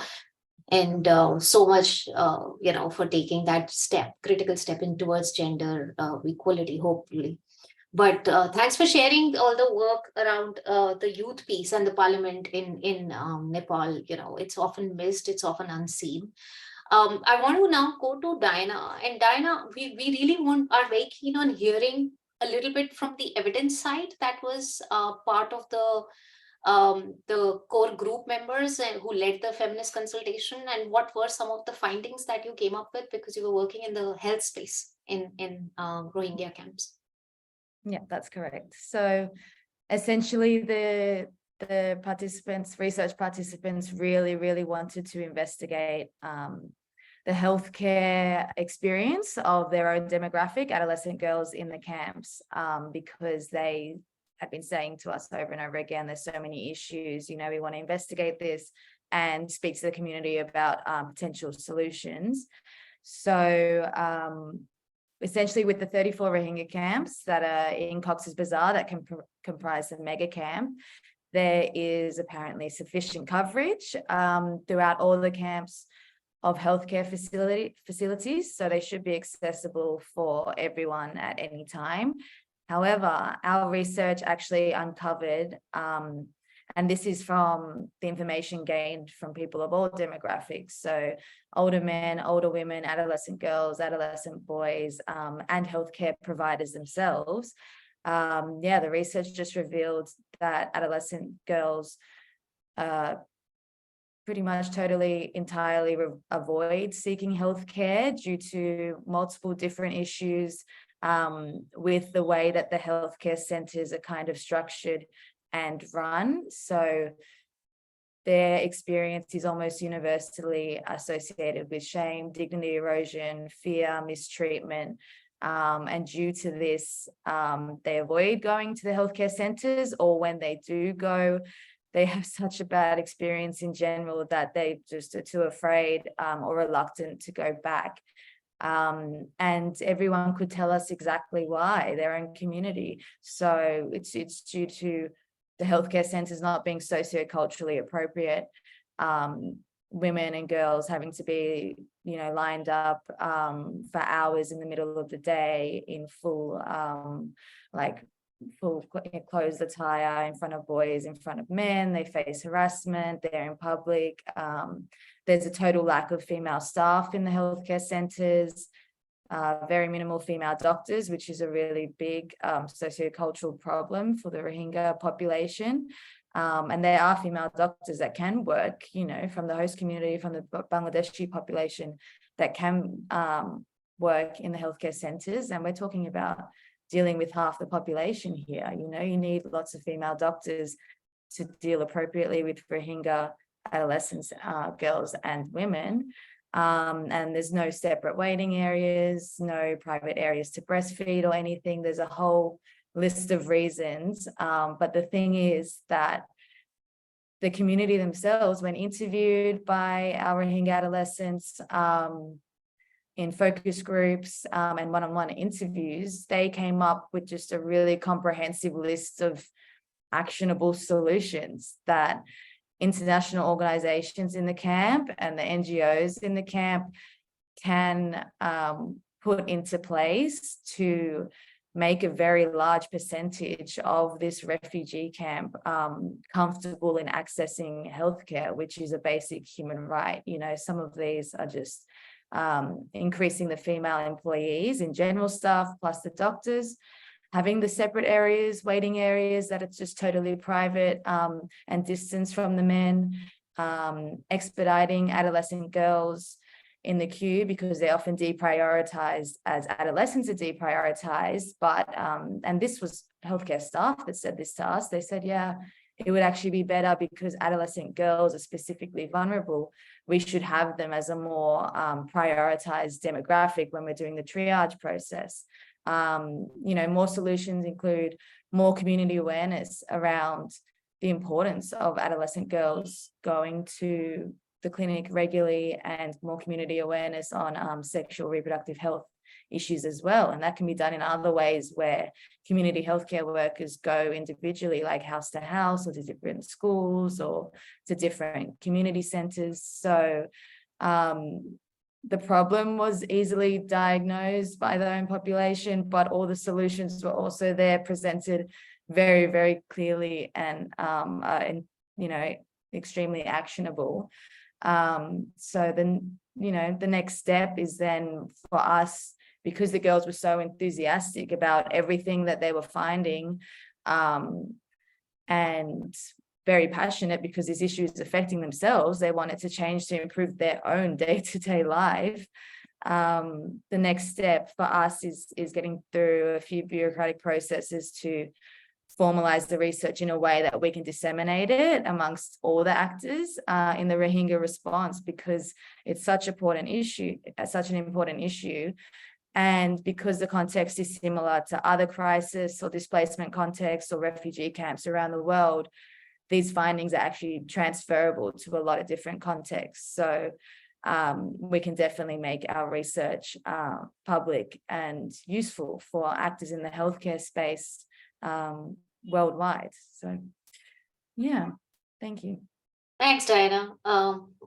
And so much, for taking that critical step in towards gender equality, hopefully. But thanks for sharing all the work around the youth piece and the parliament in Nepal. It's often missed, it's often unseen. I want to now go to Diana. And Diana, we really are very keen on hearing a little bit from the evidence side that was part of the core group members who led the feminist consultation, and what were some of the findings that you came up with, because you were working in the health space in Rohingya camps.
Yeah, that's correct. So essentially the research participants really wanted to investigate the healthcare experience of their own demographic, adolescent girls in the camps, because they had been saying to us over and over again, there's so many issues, you know, we want to investigate this and speak to the community about potential solutions. So essentially with the 34 Rohingya camps that are in Cox's Bazar that can comprise the mega camp, there is apparently sufficient coverage throughout all the camps of healthcare facilities, so they should be accessible for everyone at any time. However, our research actually uncovered, and this is from the information gained from people of all demographics, so older men, older women, adolescent girls, adolescent boys, and healthcare providers themselves. The research just revealed that adolescent girls pretty much entirely avoid seeking healthcare due to multiple different issues with the way that the healthcare centres are kind of structured and run. So their experience is almost universally associated with shame, dignity erosion, fear, mistreatment. And due to this, they avoid going to the healthcare centres, or when they do go, they have such a bad experience in general that they just are too afraid or reluctant to go back. And everyone could tell us exactly why, their own community. So it's due to the healthcare centres not being socioculturally appropriate, women and girls having to be, you know, lined up for hours in the middle of the day in full clothes attire in front of boys, in front of men. They face harassment, they're in public. There's a total lack of female staff in the healthcare centres, very minimal female doctors, which is a really big sociocultural problem for the Rohingya population. And there are female doctors that can work, you know, from the host community, from the Bangladeshi population that can work in the healthcare centres. And we're talking about dealing with half the population here. You know, you need lots of female doctors to deal appropriately with Rohingya adolescents, girls and women. And there's no separate waiting areas, no private areas to breastfeed or anything. There's a whole list of reasons. But the thing is that the community themselves, when interviewed by our Rohingya adolescents in focus groups and one-on-one interviews, they came up with just a really comprehensive list of actionable solutions that international organizations in the camp and the NGOs in the camp can put into place to make a very large percentage of this refugee camp comfortable in accessing healthcare, which is a basic human right. You know, some of these are just increasing the female employees in general staff, plus the doctors, having the separate areas, waiting areas that it's just totally private and distance from the men, expediting adolescent girls in the queue because they're often deprioritized as adolescents are deprioritized. But, and this was healthcare staff that said this to us. They said, yeah, it would actually be better because adolescent girls are specifically vulnerable. We should have them as a more prioritized demographic when we're doing the triage process. You know, more solutions include more community awareness around the importance of adolescent girls going to the clinic regularly, and more community awareness on sexual reproductive health issues as well. And that can be done in other ways where community healthcare workers go individually, like house to house or to different schools or to different community centres. So the problem was easily diagnosed by their own population, but all the solutions were also there, presented very, very clearly and you know, extremely actionable. So then, you know, the next step is then for us, because the girls were so enthusiastic about everything that they were finding and very passionate because this issue is affecting themselves, they wanted to change to improve their own day-to-day life. The next step for us is getting through a few bureaucratic processes to formalize the research in a way that we can disseminate it amongst all the actors in the Rohingya response, because it's such an important issue And because the context is similar to other crisis or displacement contexts or refugee camps around the world, these findings are actually transferable to a lot of different contexts. So we can definitely make our research public and useful for actors in the healthcare space worldwide. So yeah, thank you.
Thanks, Diana.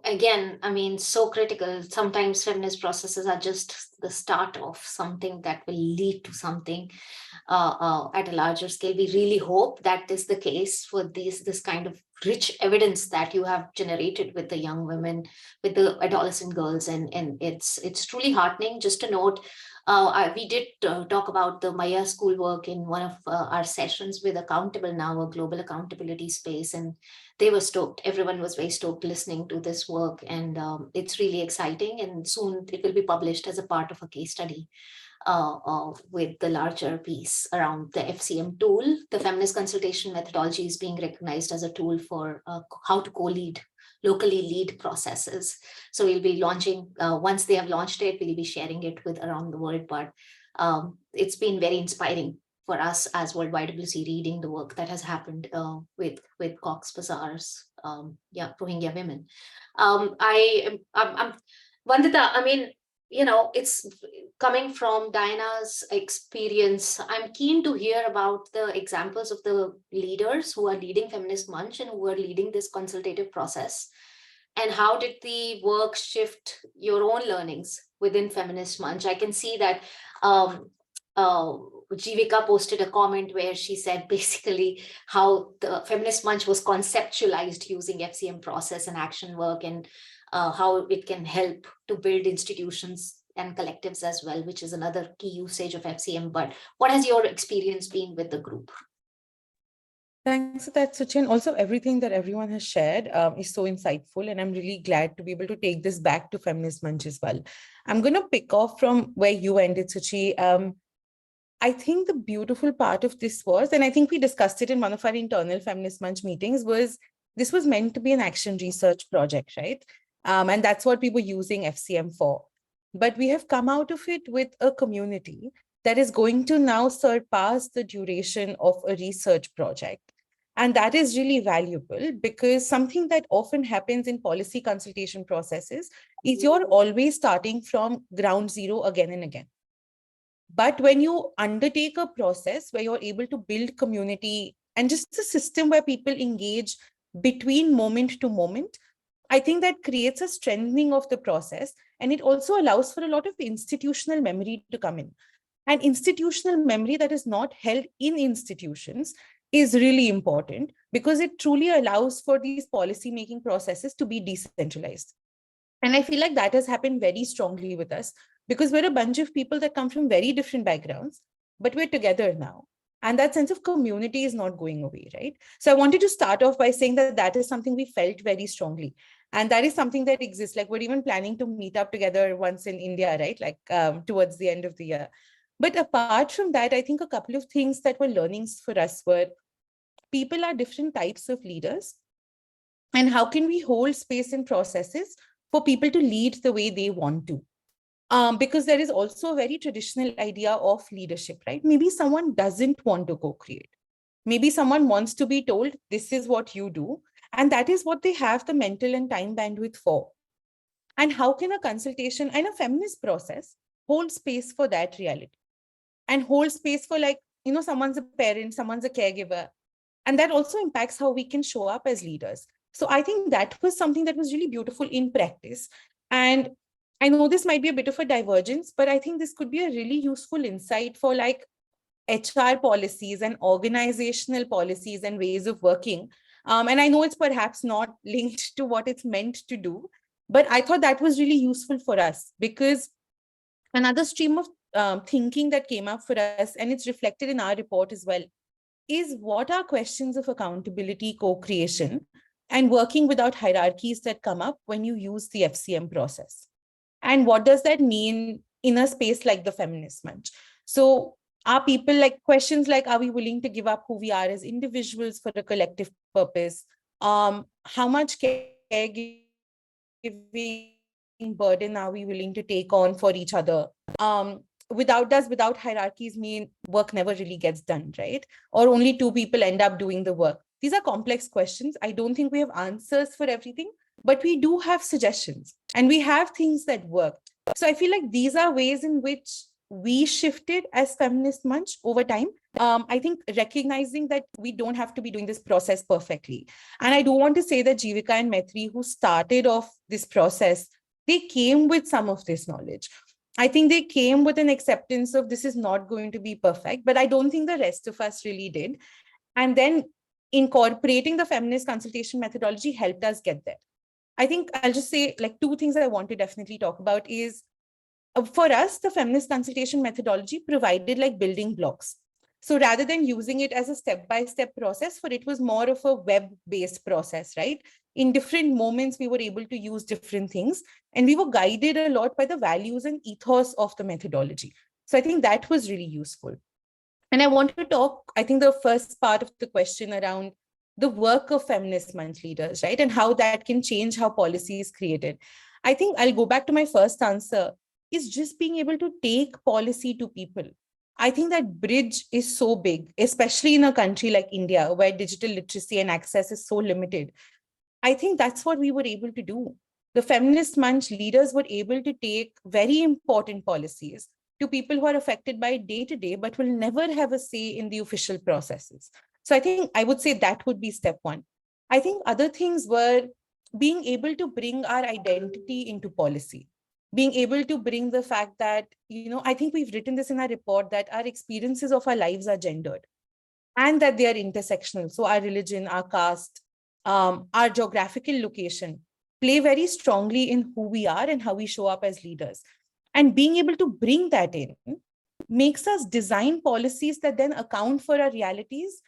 Again, I mean, so critical. Sometimes feminist processes are just the start of something that will lead to something at a larger scale. We really hope that is the case for this kind of rich evidence that you have generated with the young women, with the adolescent girls, and it's truly heartening. Just a note, we did talk about the Maya schoolwork in one of our sessions with Accountable Now, a global accountability space, and they were stoked. Everyone was very stoked listening to this work, and it's really exciting. And soon it will be published as a part of a case study with the larger piece around the FCM tool. The feminist consultation methodology is being recognized as a tool for how to co-lead, locally lead processes. So we'll be launching, once they have launched it, we'll be sharing it with around the world. But it's been very inspiring for us as World YWCA reading the work that has happened with Cox's Bazar's Rohingya women. I'm Vandita, I mean, you know, it's coming from Diana's experience. I'm keen to hear about the examples of the leaders who are leading Feminist Munch and who are leading this consultative process. And how did the work shift your own learnings within Feminist Munch? I can see that Jivika posted a comment where she said basically how the Feminist Munch was conceptualized using FCM process and action work, and how it can help to build institutions and collectives as well, which is another key usage of FCM. But what has your experience been with the group?
Thanks for that, Suchin. Also, everything that everyone has shared is so insightful, and I'm really glad to be able to take this back to Feminist Munch as well. I'm going to pick off from where you ended, Suchi. I think the beautiful part of this was, and I think we discussed it in one of our internal Feminist Munch meetings, was this was meant to be an action research project, right? And that's what we were using FCM for. But we have come out of it with a community that is going to now surpass the duration of a research project. And that is really valuable, because something that often happens in policy consultation processes is you're always starting from ground zero again and again. But when you undertake a process where you're able to build community and just a system where people engage between moment to moment, I think that creates a strengthening of the process. And it also allows for a lot of institutional memory to come in. And institutional memory that is not held in institutions is really important, because it truly allows for these policy-making processes to be decentralized. And I feel like that has happened very strongly with us, because we're a bunch of people that come from very different backgrounds, but we're together now. And that sense of community is not going away, right? So I wanted to start off by saying that that is something we felt very strongly. And that is something that exists. Like, we're even planning to meet up together once in India, right? Like towards the end of the year. But apart from that, I think a couple of things that were learnings for us were, people are different types of leaders. And how can we hold space and processes for people to lead the way they want to? Because there is also a very traditional idea of leadership, right? Maybe someone doesn't want to co-create. Maybe someone wants to be told, this is what you do. And that is what they have the mental and time bandwidth for. And how can a consultation and a feminist process hold space for that reality? And hold space for, like, you know, someone's a parent, someone's a caregiver. And that also impacts how we can show up as leaders. So I think that was something that was really beautiful in practice. And I know this might be a bit of a divergence, but I think this could be a really useful insight for like HR policies and organizational policies and ways of working. And I know it's perhaps not linked to what it's meant to do, but I thought that was really useful for us, because another stream of thinking that came up for us, and it's reflected in our report as well, is what are questions of accountability, co-creation, and working without hierarchies that come up when you use the FCM process? And what does that mean in a space like the Feminist Munch? So are people, like, questions like, are we willing to give up who we are as individuals for a collective purpose? How much caregiving burden are we willing to take on for each other? without hierarchies mean work never really gets done, right? Or only two people end up doing the work? These are complex questions. I don't think we have answers for everything, but we do have suggestions and we have things that work. So I feel like these are ways in which we shifted as Feminist Munch over time. I think recognizing that we don't have to be doing this process perfectly. And I do want to say that Jivika and Maitri, who started off this process, they came with some of this knowledge. I think they came with an acceptance of this is not going to be perfect, but I don't think the rest of us really did. And then incorporating the feminist consultation methodology helped us get there. I think I'll just say like two things I want to definitely talk about is for us, the feminist consultation methodology provided like building blocks. So rather than using it as a step-by-step process, for it was more of a web-based process, right? In different moments, we were able to use different things and we were guided a lot by the values and ethos of the methodology. So I think that was really useful. And I want to talk, I think the first part of the question around the work of feminist month leaders, right? And how that can change how policy is created. I think I'll go back to my first answer, is just being able to take policy to people. I think that bridge is so big, especially in a country like India, where digital literacy and access is so limited. I think that's what we were able to do. The feminist munch leaders were able to take very important policies to people who are affected by it day to day, but will never have a say in the official processes. So I think I would say that would be step one. I think other things were being able to bring our identity into policy, being able to bring the fact that, I think we've written this in our report, that our experiences of our lives are gendered and that they are intersectional. So our religion, our caste, our geographical location play very strongly in who we are and how we show up as leaders. And being able to bring that in makes us design policies that then account for our realities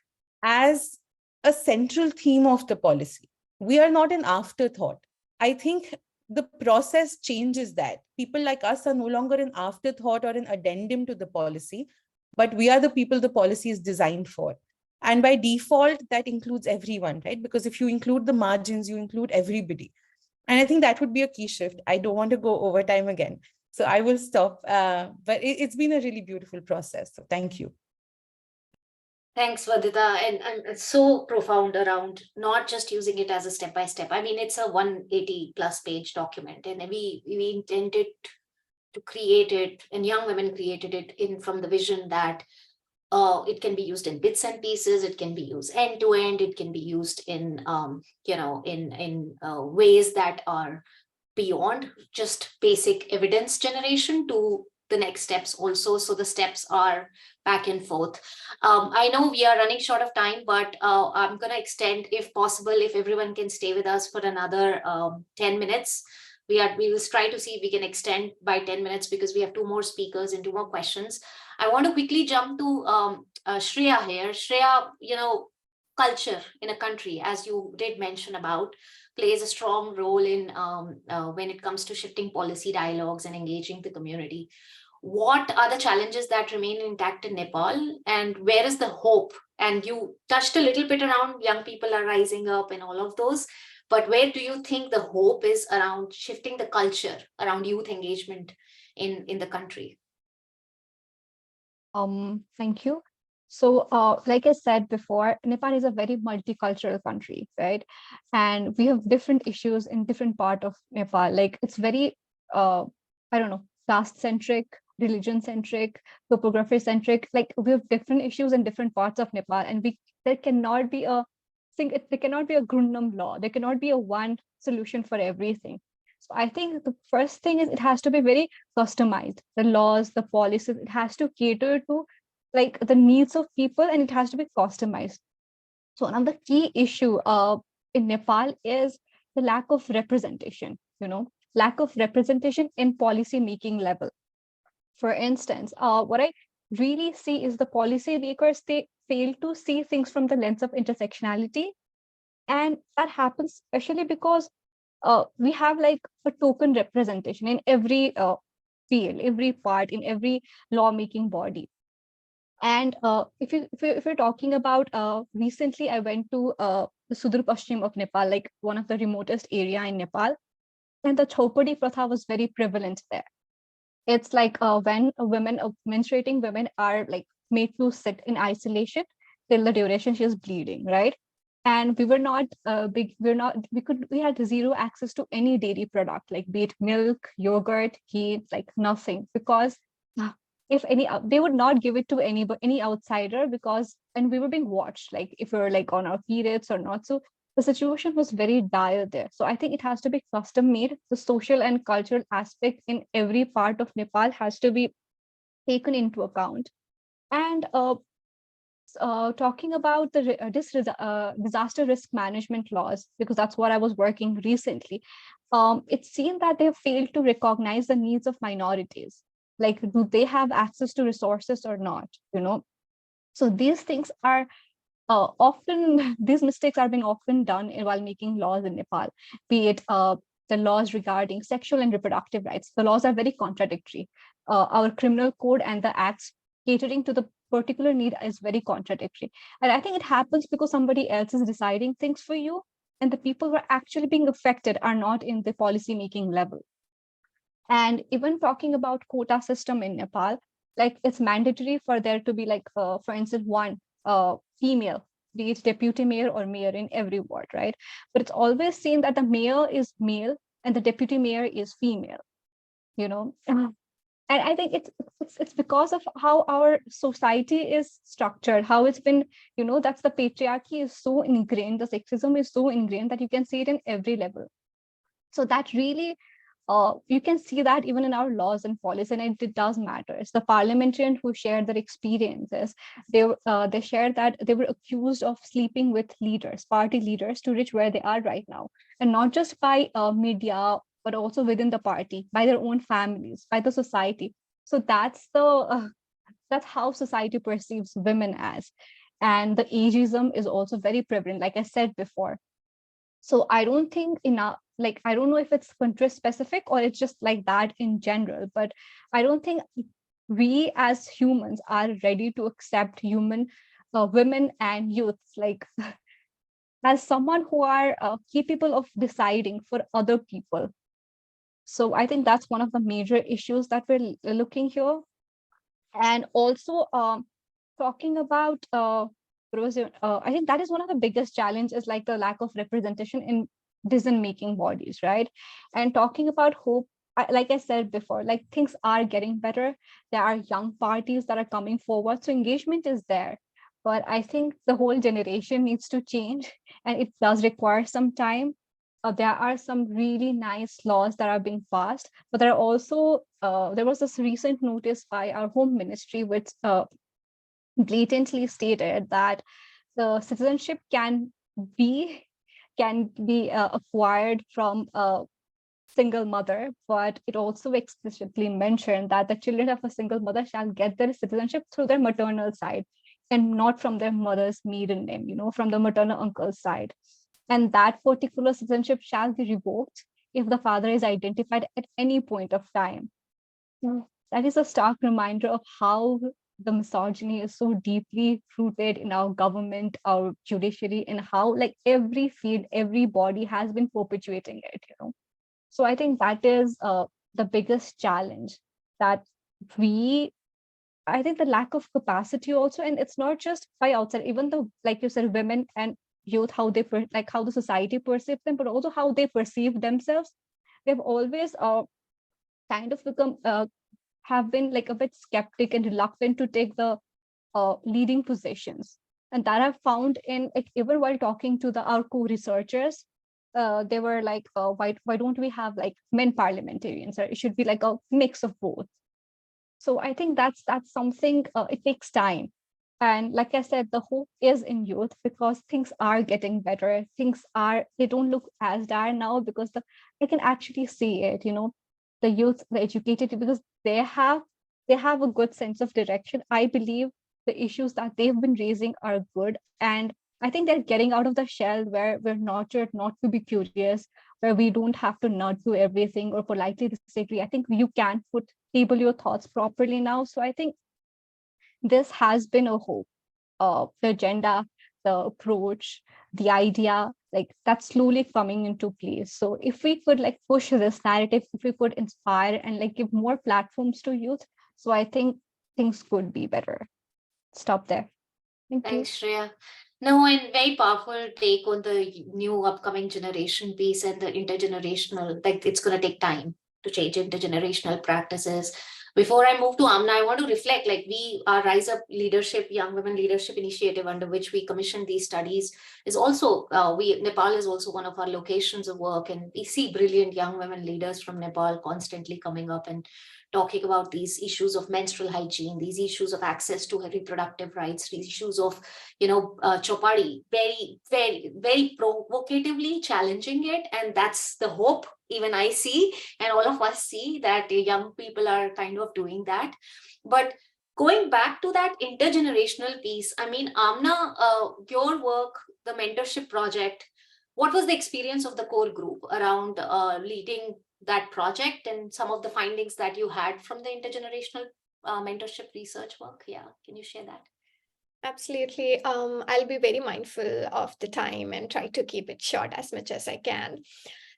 as a central theme of the policy. We are not an afterthought. I think the process changes that. People like us are no longer an afterthought or an addendum to the policy, but we are the people the policy is designed for. And by default, that includes everyone, right? Because if you include the margins, you include everybody. And I think that would be a key shift. I don't want to go over time again, so I will stop. But it's been a really beautiful process. So thank you.
Thanks, Vandita. And so profound around not just using it as a step-by-step. I mean, it's a 180 plus page document, and we intended to create it, and young women created it from the vision that it can be used in bits and pieces, it can be used end to end, it can be used in ways that are beyond just basic evidence generation to the next steps also. So the steps are back and forth. I know we are running short of time, but I'm going to extend, if possible, if everyone can stay with us for another 10 minutes. We will try to see if we can extend by 10 minutes because we have two more speakers and two more questions. I want to quickly jump to Shreya here. Shreya, culture in a country, as you did mention about, plays a strong role in when it comes to shifting policy dialogues and engaging the community. What are the challenges that remain intact in Nepal, and where is the hope? And you touched a little bit around young people are rising up and all of those, but where do you think the hope is around shifting the culture around youth engagement in the country?
Thank you. So, like I said before, Nepal is a very multicultural country, right? And we have different issues in different part of Nepal. Like it's very, caste-centric, religion-centric, topography-centric. Like we have different issues in different parts of Nepal, and there cannot be a Grundam law. There cannot be a one solution for everything. So I think the first thing is it has to be very customized. The laws, the policies, it has to cater to like the needs of people, and it has to be customized. So another key issue in Nepal is the lack of representation, lack of representation in policy making level. For instance, what I really see is the policy makers, they fail to see things from the lens of intersectionality. And that happens especially because we have like a token representation in every field, every part, in every lawmaking body. And if you're talking about recently, I went to the Sudur Pashchim of Nepal, like one of the remotest area in Nepal, and the Chhopadi Pratha was very prevalent there. It's like when menstruating women are like made to sit in isolation till the duration she is bleeding, right? And we were not we had zero access to any dairy product, like be it milk, yogurt, ghee, like nothing, because if any they would not give it to any outsider, because and we were being watched, like if we were like on our periods or not. So the situation was very dire there. So I think it has to be custom made. The social and cultural aspect in every part of Nepal has to be taken into account. And talking about the disaster risk management laws, because that's what I was working recently, it's seen that they have failed to recognize the needs of minorities. Like, do they have access to resources or not? So these things are often these mistakes are being often done while making laws in Nepal, be it the laws regarding sexual and reproductive rights. The laws are very contradictory. Our criminal code and the acts catering to the particular need is very contradictory. And I think it happens because somebody else is deciding things for you, and the people who are actually being affected are not in the policy making level. And even talking about quota system in Nepal, like it's mandatory for there to be like, for instance, one female, be it deputy mayor or mayor in every ward, right? But it's always seen that the mayor is male and the deputy mayor is female, And I think it's because of how our society is structured, how it's been, that's the patriarchy is so ingrained, the sexism is so ingrained that you can see it in every level. So that really, you can see that even in our laws and policies, and it does matter. It's the parliamentarians who shared their experiences. They shared that they were accused of sleeping with leaders, party leaders, to reach where they are right now, and not just by media, but also within the party, by their own families, by the society. So that's how society perceives women as, and the ageism is also very prevalent, like I said before. So I don't think I don't know if it's country specific or it's just like that in general, but I don't think we as humans are ready to accept women and youths, like as someone who are capable of deciding for other people. So I think that's one of the major issues that we're looking here. And also talking about I think that is one of the biggest challenges, like the lack of representation in decision-making bodies, right? And talking about hope, like I said before, like things are getting better. There are young parties that are coming forward, so engagement is there. But I think the whole generation needs to change, and it does require some time. There are some really nice laws that are being passed, but there are also there was this recent notice by our home ministry which blatantly stated that the citizenship can be acquired from a single mother, but it also explicitly mentioned that the children of a single mother shall get their citizenship through their maternal side and not from their mother's maiden name, from the maternal uncle's side. And that particular citizenship shall be revoked if the father is identified at any point of time. That is a stark reminder of how the misogyny is so deeply rooted in our government, our judiciary, and how like every field, every body has been perpetuating it, So I think that is the biggest challenge, that I think the lack of capacity also, and it's not just by outside, even though, like you said, women and youth, how they how the society perceives them, but also how they perceive themselves. They've always kind of become have been like a bit skeptic and reluctant to take the leading positions. And that I've found in like, even while talking to our co-researchers, they were like, why don't we have like men parliamentarians? Or it should be like a mix of both. So I think that's something, it takes time. And like I said, the hope is in youth, because things are getting better. They don't look as dire now, because I can actually see it, the youth, the educated, because they have a good sense of direction. I believe the issues that they've been raising are good. And I think they're getting out of the shell where we're nurtured not to be curious, where we don't have to nod to everything or politely disagree. I think you can table your thoughts properly now. So I think this has been a hope. The agenda the approach, the idea, like that's slowly coming into place. So if we could like push this narrative, if we could inspire and like give more platforms to youth, so I think things could be better. Stop there. Thank you.
Thanks, Shreya. No, and very powerful take on the new upcoming generation piece and the intergenerational, like it's going to take time to change intergenerational practices. Before I move to Amna, I want to reflect, like our Rise Up Leadership, Young Women Leadership Initiative, under which we commissioned these studies, is also, Nepal is also one of our locations of work, and we see brilliant young women leaders from Nepal constantly coming up and talking about these issues of menstrual hygiene, these issues of access to reproductive rights, these issues of, chopari, very, very, very provocatively challenging it. And that's the hope even I see, and all of us see, that young people are kind of doing that. But going back to that intergenerational piece, I mean, Amna, your work, the mentorship project, what was the experience of the core group around leading that project and some of the findings that you had from the intergenerational mentorship research work? Yeah, can you share that?
Absolutely. I'll be very mindful of the time and try to keep it short as much as I can.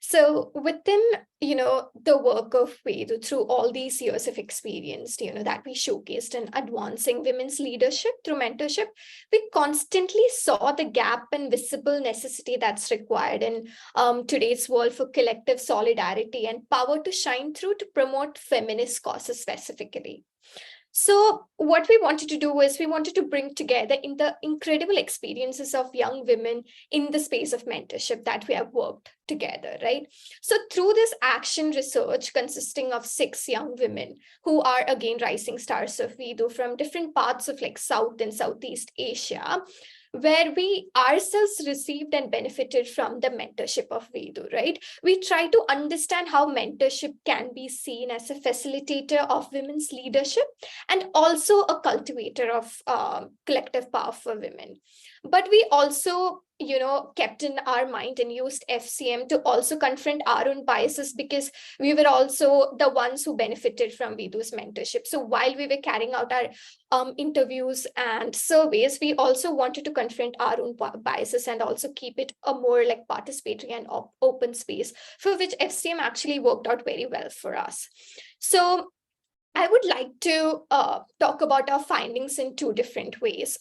So within, the work of Vedu, through all these years of experience, that we showcased in advancing women's leadership through mentorship, we constantly saw the gap and visible necessity that's required in today's world for collective solidarity and power to shine through to promote feminist causes specifically. So what we wanted to do was we wanted to bring together in the incredible experiences of young women in the space of mentorship that we have worked together, right? So through this action research consisting of 6 young women who are again rising stars of Vedu from different parts of like South and Southeast Asia, where we ourselves received and benefited from the mentorship of Vedu, right? We try to understand how mentorship can be seen as a facilitator of women's leadership and also a cultivator of collective power for women. But we also, kept in our mind and used FCM to also confront our own biases, because we were also the ones who benefited from Vedu's mentorship. So while we were carrying out our interviews and surveys, we also wanted to confront our own biases and also keep it a more like participatory and open space, for which FCM actually worked out very well for us. So I would like to talk about our findings in 2 different ways.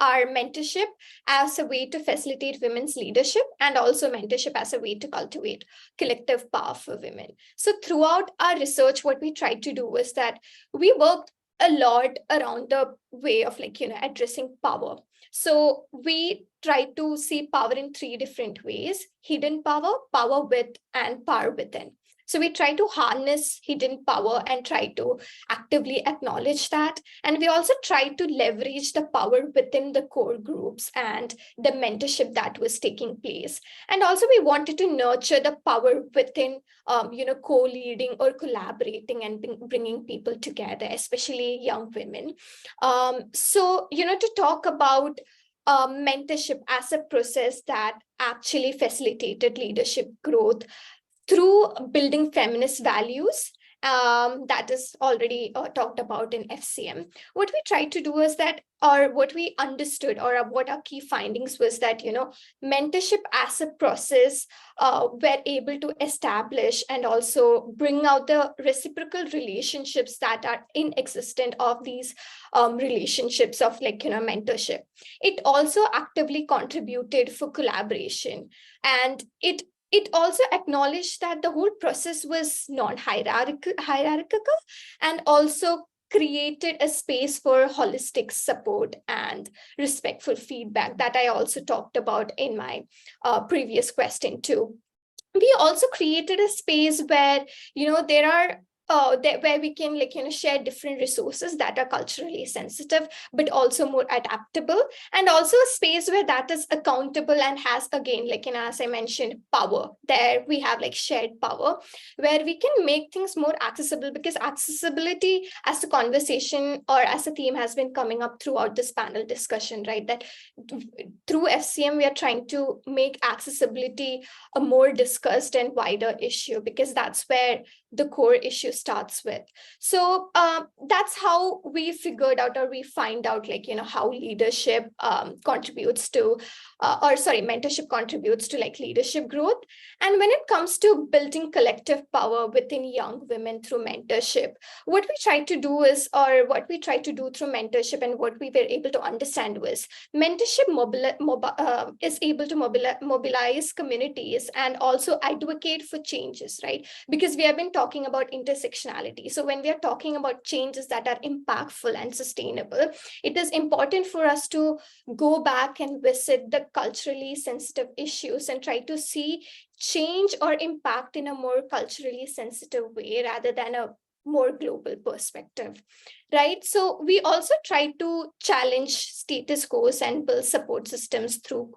Our mentorship as a way to facilitate women's leadership, and also mentorship as a way to cultivate collective power for women. So throughout our research, what we tried to do was that we worked a lot around the way of addressing power. So we tried to see power in 3 different ways: hidden power, power with, and power within. So we try to harness hidden power and try to actively acknowledge that. And we also try to leverage the power within the core groups and the mentorship that was taking place. And also we wanted to nurture the power within, co-leading or collaborating and bringing people together, especially young women. To talk about mentorship as a process that actually facilitated leadership growth through building feminist values, that is already talked about in FCM. What we tried to do is that, or what we understood, or what our key findings was that, mentorship as a process we're able to establish and also bring out the reciprocal relationships that are inexistent of these relationships of mentorship. It also actively contributed for collaboration, and it also acknowledged that the whole process was non-hierarchical and also created a space for holistic support and respectful feedback that I also talked about in my previous question too. We also created a space where, there are where we can share different resources that are culturally sensitive but also more adaptable, and also a space where that is accountable and has, again, as I mentioned, power. There we have shared power where we can make things more accessible, because accessibility as a conversation or as a theme has been coming up throughout this panel discussion, right? That through FCM we are trying to make accessibility a more discussed and wider issue, because that's where the core issue starts with. So that's how we figured out, or we find out, like, how leadership contributes to, mentorship contributes to like leadership growth. And when it comes to building collective power within young women through mentorship, what we try to do is, or what we try to do through mentorship and what we were able to understand was, mentorship is able to mobilize communities and also advocate for changes, right? Because we have been talking about intersectionality. So when we are talking about changes that are impactful and sustainable, it is important for us to go back and visit the culturally sensitive issues and try to see change or impact in a more culturally sensitive way rather than a more global perspective, right? So we also try to challenge status quos and build support systems through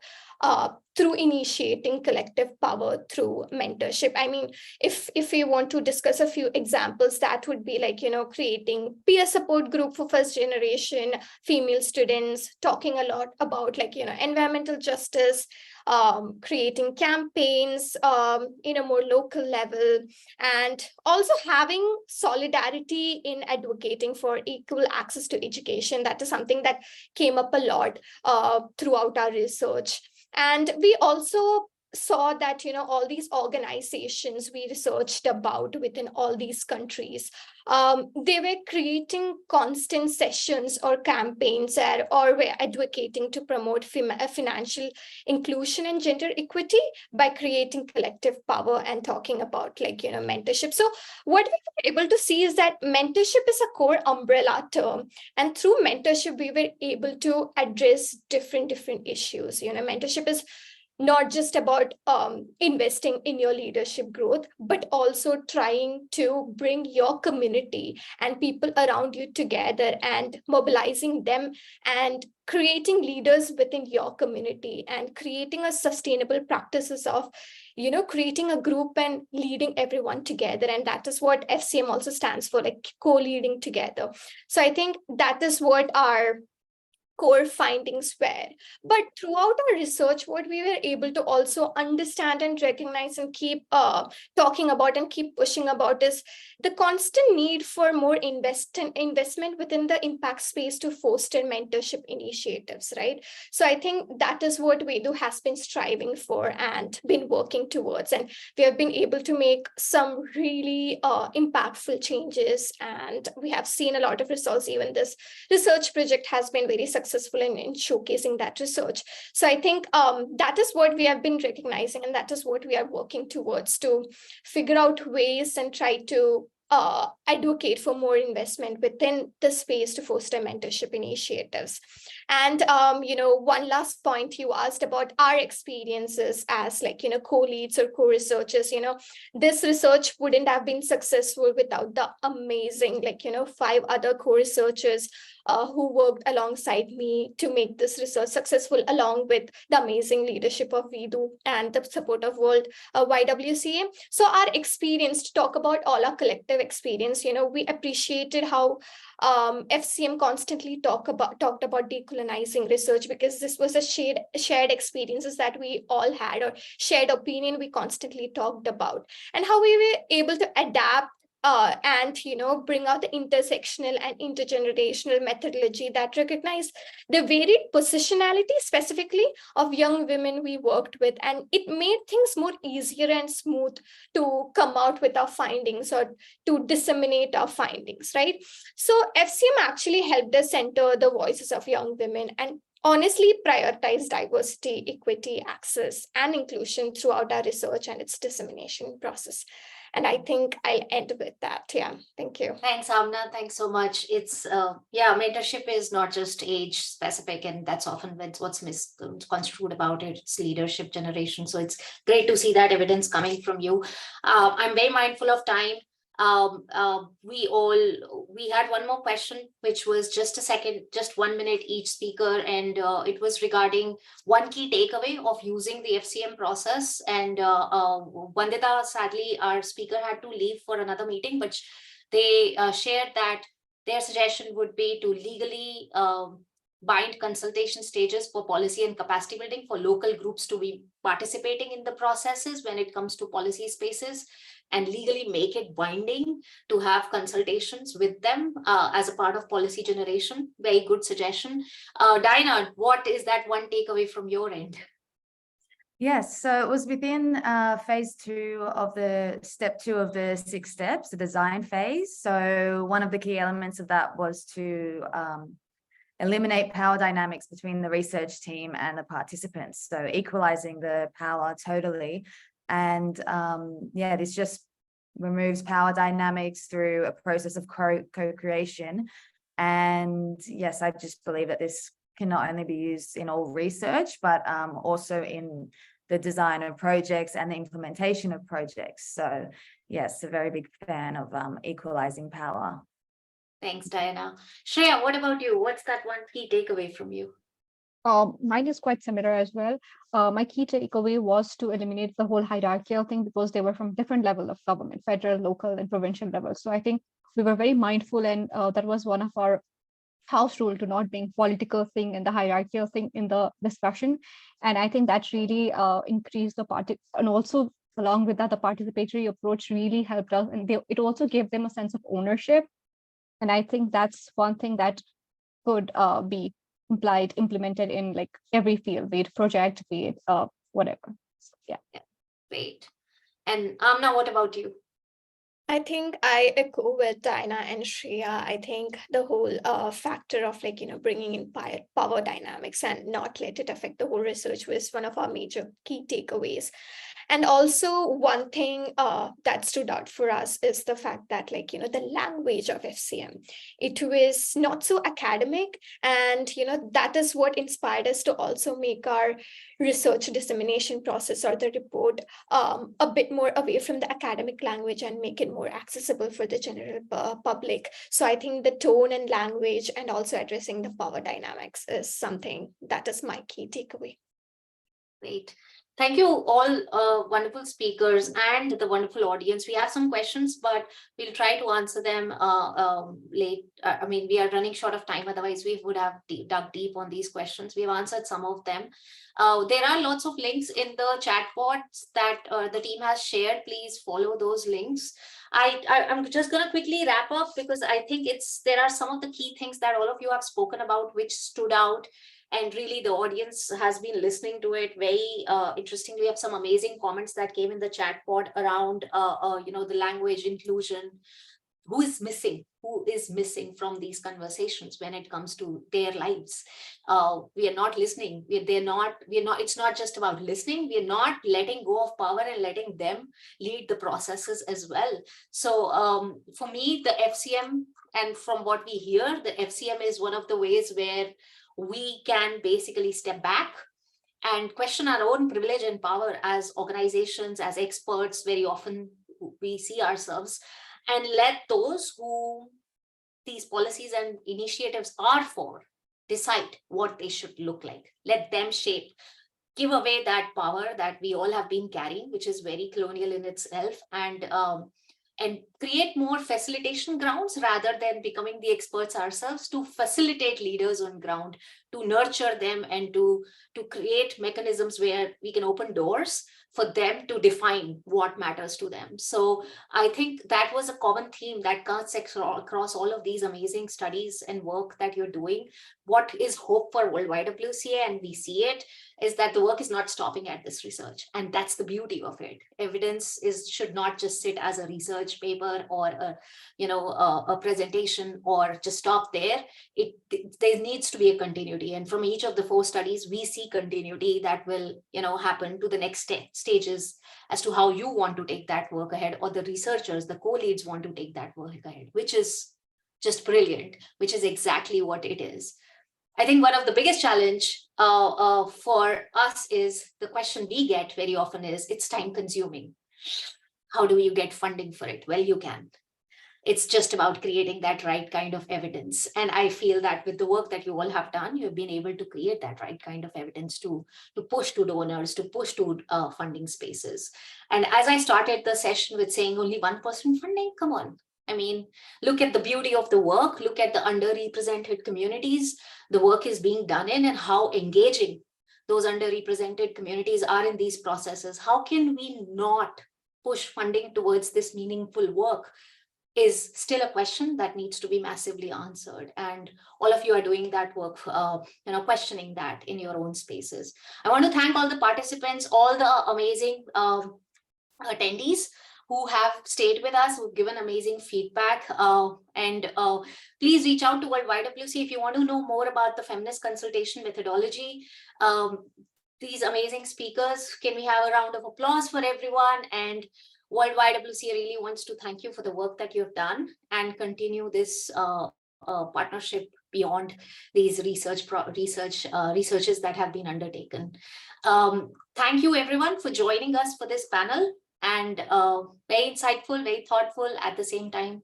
initiating collective power through mentorship. I mean, if we want to discuss a few examples, that would be like, creating peer support group for first generation female students, talking a lot about like, environmental justice, creating campaigns in a more local level, and also having solidarity in advocating for equal access to education. That is something that came up a lot throughout our research. And we also saw that, all these organizations we researched about within all these countries, they were creating constant sessions or campaigns, or were advocating to promote financial inclusion and gender equity by creating collective power and talking about like, mentorship. So what we were able to see is that mentorship is a core umbrella term, and through mentorship we were able to address different issues. Mentorship is not just about investing in your leadership growth, but also trying to bring your community and people around you together and mobilizing them and creating leaders within your community and creating a sustainable practices of, creating a group and leading everyone together. And that is what FCM also stands for, like co-leading together. So I think that is what our core findings were. But throughout our research, what we were able to also understand and recognize and keep talking about and keep pushing about is the constant need for more investment within the impact space to foster mentorship initiatives, right? So I think that is what WeDo has been striving for and been working towards. And we have been able to make some really impactful changes. And we have seen a lot of results. Even this research project has been very successful in showcasing that research. So I think that is what we have been recognizing, and that is what we are working towards, to figure out ways and try to advocate for more investment within the space to foster mentorship initiatives. And one last point, you asked about our experiences as like, co-leads or co-researchers. This research wouldn't have been successful without the amazing 5 other co-researchers who worked alongside me to make this research successful, along with the amazing leadership of WeDo and the support of World YWCA. So our experience, to talk about all our collective experience, we appreciated how FCM constantly talked about decolonizing research, because this was a shared experiences that we all had, or shared opinion we constantly talked about, and how we were able to adapt and bring out the intersectional and intergenerational methodology that recognize the varied positionality specifically of young women we worked with, and it made things more easier and smooth to come out with our findings or to disseminate our findings, right? So FCM actually helped us center the voices of young women and honestly prioritize diversity, equity, access, and inclusion throughout our research and its dissemination process. And I think I'll end with that. Yeah, thank you.
Thanks, Amna. Thanks so much. It's, mentorship is not just age specific, and that's often what's misconstrued about it. It's leadership generation. So it's great to see that evidence coming from you. I'm very mindful of time. We had one more question, which was just 1 minute each speaker, and it was regarding one key takeaway of using the FCM process. And Vandita, sadly, our speaker had to leave for another meeting, but they shared that their suggestion would be to legally bind consultation stages for policy and capacity building for local groups to be participating in the processes when it comes to policy spaces, and legally make it binding to have consultations with them as a part of policy generation. Very good suggestion. Diana, what is that one takeaway from your end?
Yes, so it was within phase 2 of the step 2 of the 6 steps, the design phase. So one of the key elements of that was to eliminate power dynamics between the research team and the participants. So equalizing the power totally. And yeah, this just removes power dynamics through a process of co-creation. And yes, I just believe that this can not only be used in all research, but also in the design of projects and the implementation of projects. So yes, a very big fan of equalizing power.
Thanks, Diana. Shreya, what about you? What's that one key takeaway from you?
Mine is quite similar as well. My key takeaway was to eliminate the whole hierarchical thing because they were from different level of government, federal, local, and provincial level. So I think we were very mindful, and that was one of our house rule to not bring political thing and the hierarchical thing in the discussion. And I think that really increased the party, and also along with that, the participatory approach really helped us, and it also gave them a sense of ownership. And I think that's one thing that could be implemented in like every field, be it project, be it whatever. So, yeah.
Great. And Amna, what about you?
I think I echo with Diana and Shreya. I think the whole factor of bringing in power dynamics and not let it affect the whole research was one of our major key takeaways. And also one thing that stood out for us is the fact that the language of FCM, it was not so academic, and that is what inspired us to also make our research dissemination process or the report a bit more away from the academic language and make it more accessible for the general public. So I think the tone and language and also addressing the power dynamics is something that is my key takeaway.
Great. Thank you all wonderful speakers and the wonderful audience. We have some questions, but we'll try to answer them late. I mean, we are running short of time. Otherwise, we would have dug deep on these questions. We've answered some of them. There are lots of links in the chat box that the team has shared. Please follow those links. I'm just going to quickly wrap up because I think there are some of the key things that all of you have spoken about which stood out. And really, the audience has been listening to it very interestingly. We have some amazing comments that came in the chat pod around, the language inclusion. Who is missing from these conversations when it comes to their lives? We are not listening. It's not just about listening. We are not letting go of power and letting them lead the processes as well. So for me, the FCM, and from what we hear, the FCM is one of the ways where we can basically step back and question our own privilege and power as organizations, as experts. Very often we see ourselves, and let those who these policies and initiatives are for decide what they should look like. Let them shape, give away that power that we all have been carrying, which is very colonial in itself, and create more facilitation grounds rather than becoming the experts ourselves, to facilitate leaders on ground, to nurture them, and to create mechanisms where we can open doors for them to define what matters to them. So I think that was a common theme that cuts across all of these amazing studies and work that you're doing. What is hope for YWCA, and we see it, is that the work is not stopping at this research. And that's the beauty of it. Evidence should not just sit as a research paper or a presentation or just stop there. There needs to be a continuity. And from each of the 4 studies, we see continuity that will happen to the next stages as to how you want to take that work ahead, or the researchers, the co-leads want to take that work ahead, which is just brilliant, which is exactly what it is. I think one of the biggest challenge for us is the question we get very often is, it's time consuming. How do you get funding for it? Well, you can. It's just about creating that right kind of evidence. And I feel that with the work that you all have done, you've been able to create that right kind of evidence to push to donors, to push to funding spaces. And as I started the session with saying only 1% funding, come on. I mean, look at the beauty of the work, look at the underrepresented communities the work is being done in, and how engaging those underrepresented communities are in these processes. How can we not push funding towards this meaningful work is still a question that needs to be massively answered. And all of you are doing that work, questioning that in your own spaces. I want to thank all the participants, all the amazing attendees who have stayed with us, who've given amazing feedback. Please reach out to World YWCA if you want to know more about the feminist consultation methodology. These amazing speakers, can we have a round of applause for everyone? And World YWCA really wants to thank you for the work that you've done and continue this partnership beyond these researches that have been undertaken. Thank you everyone for joining us for this panel, and very insightful, very thoughtful at the same time.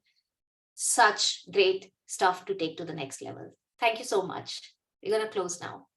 Such great stuff to take to the next level. Thank you so much. We're going to close now.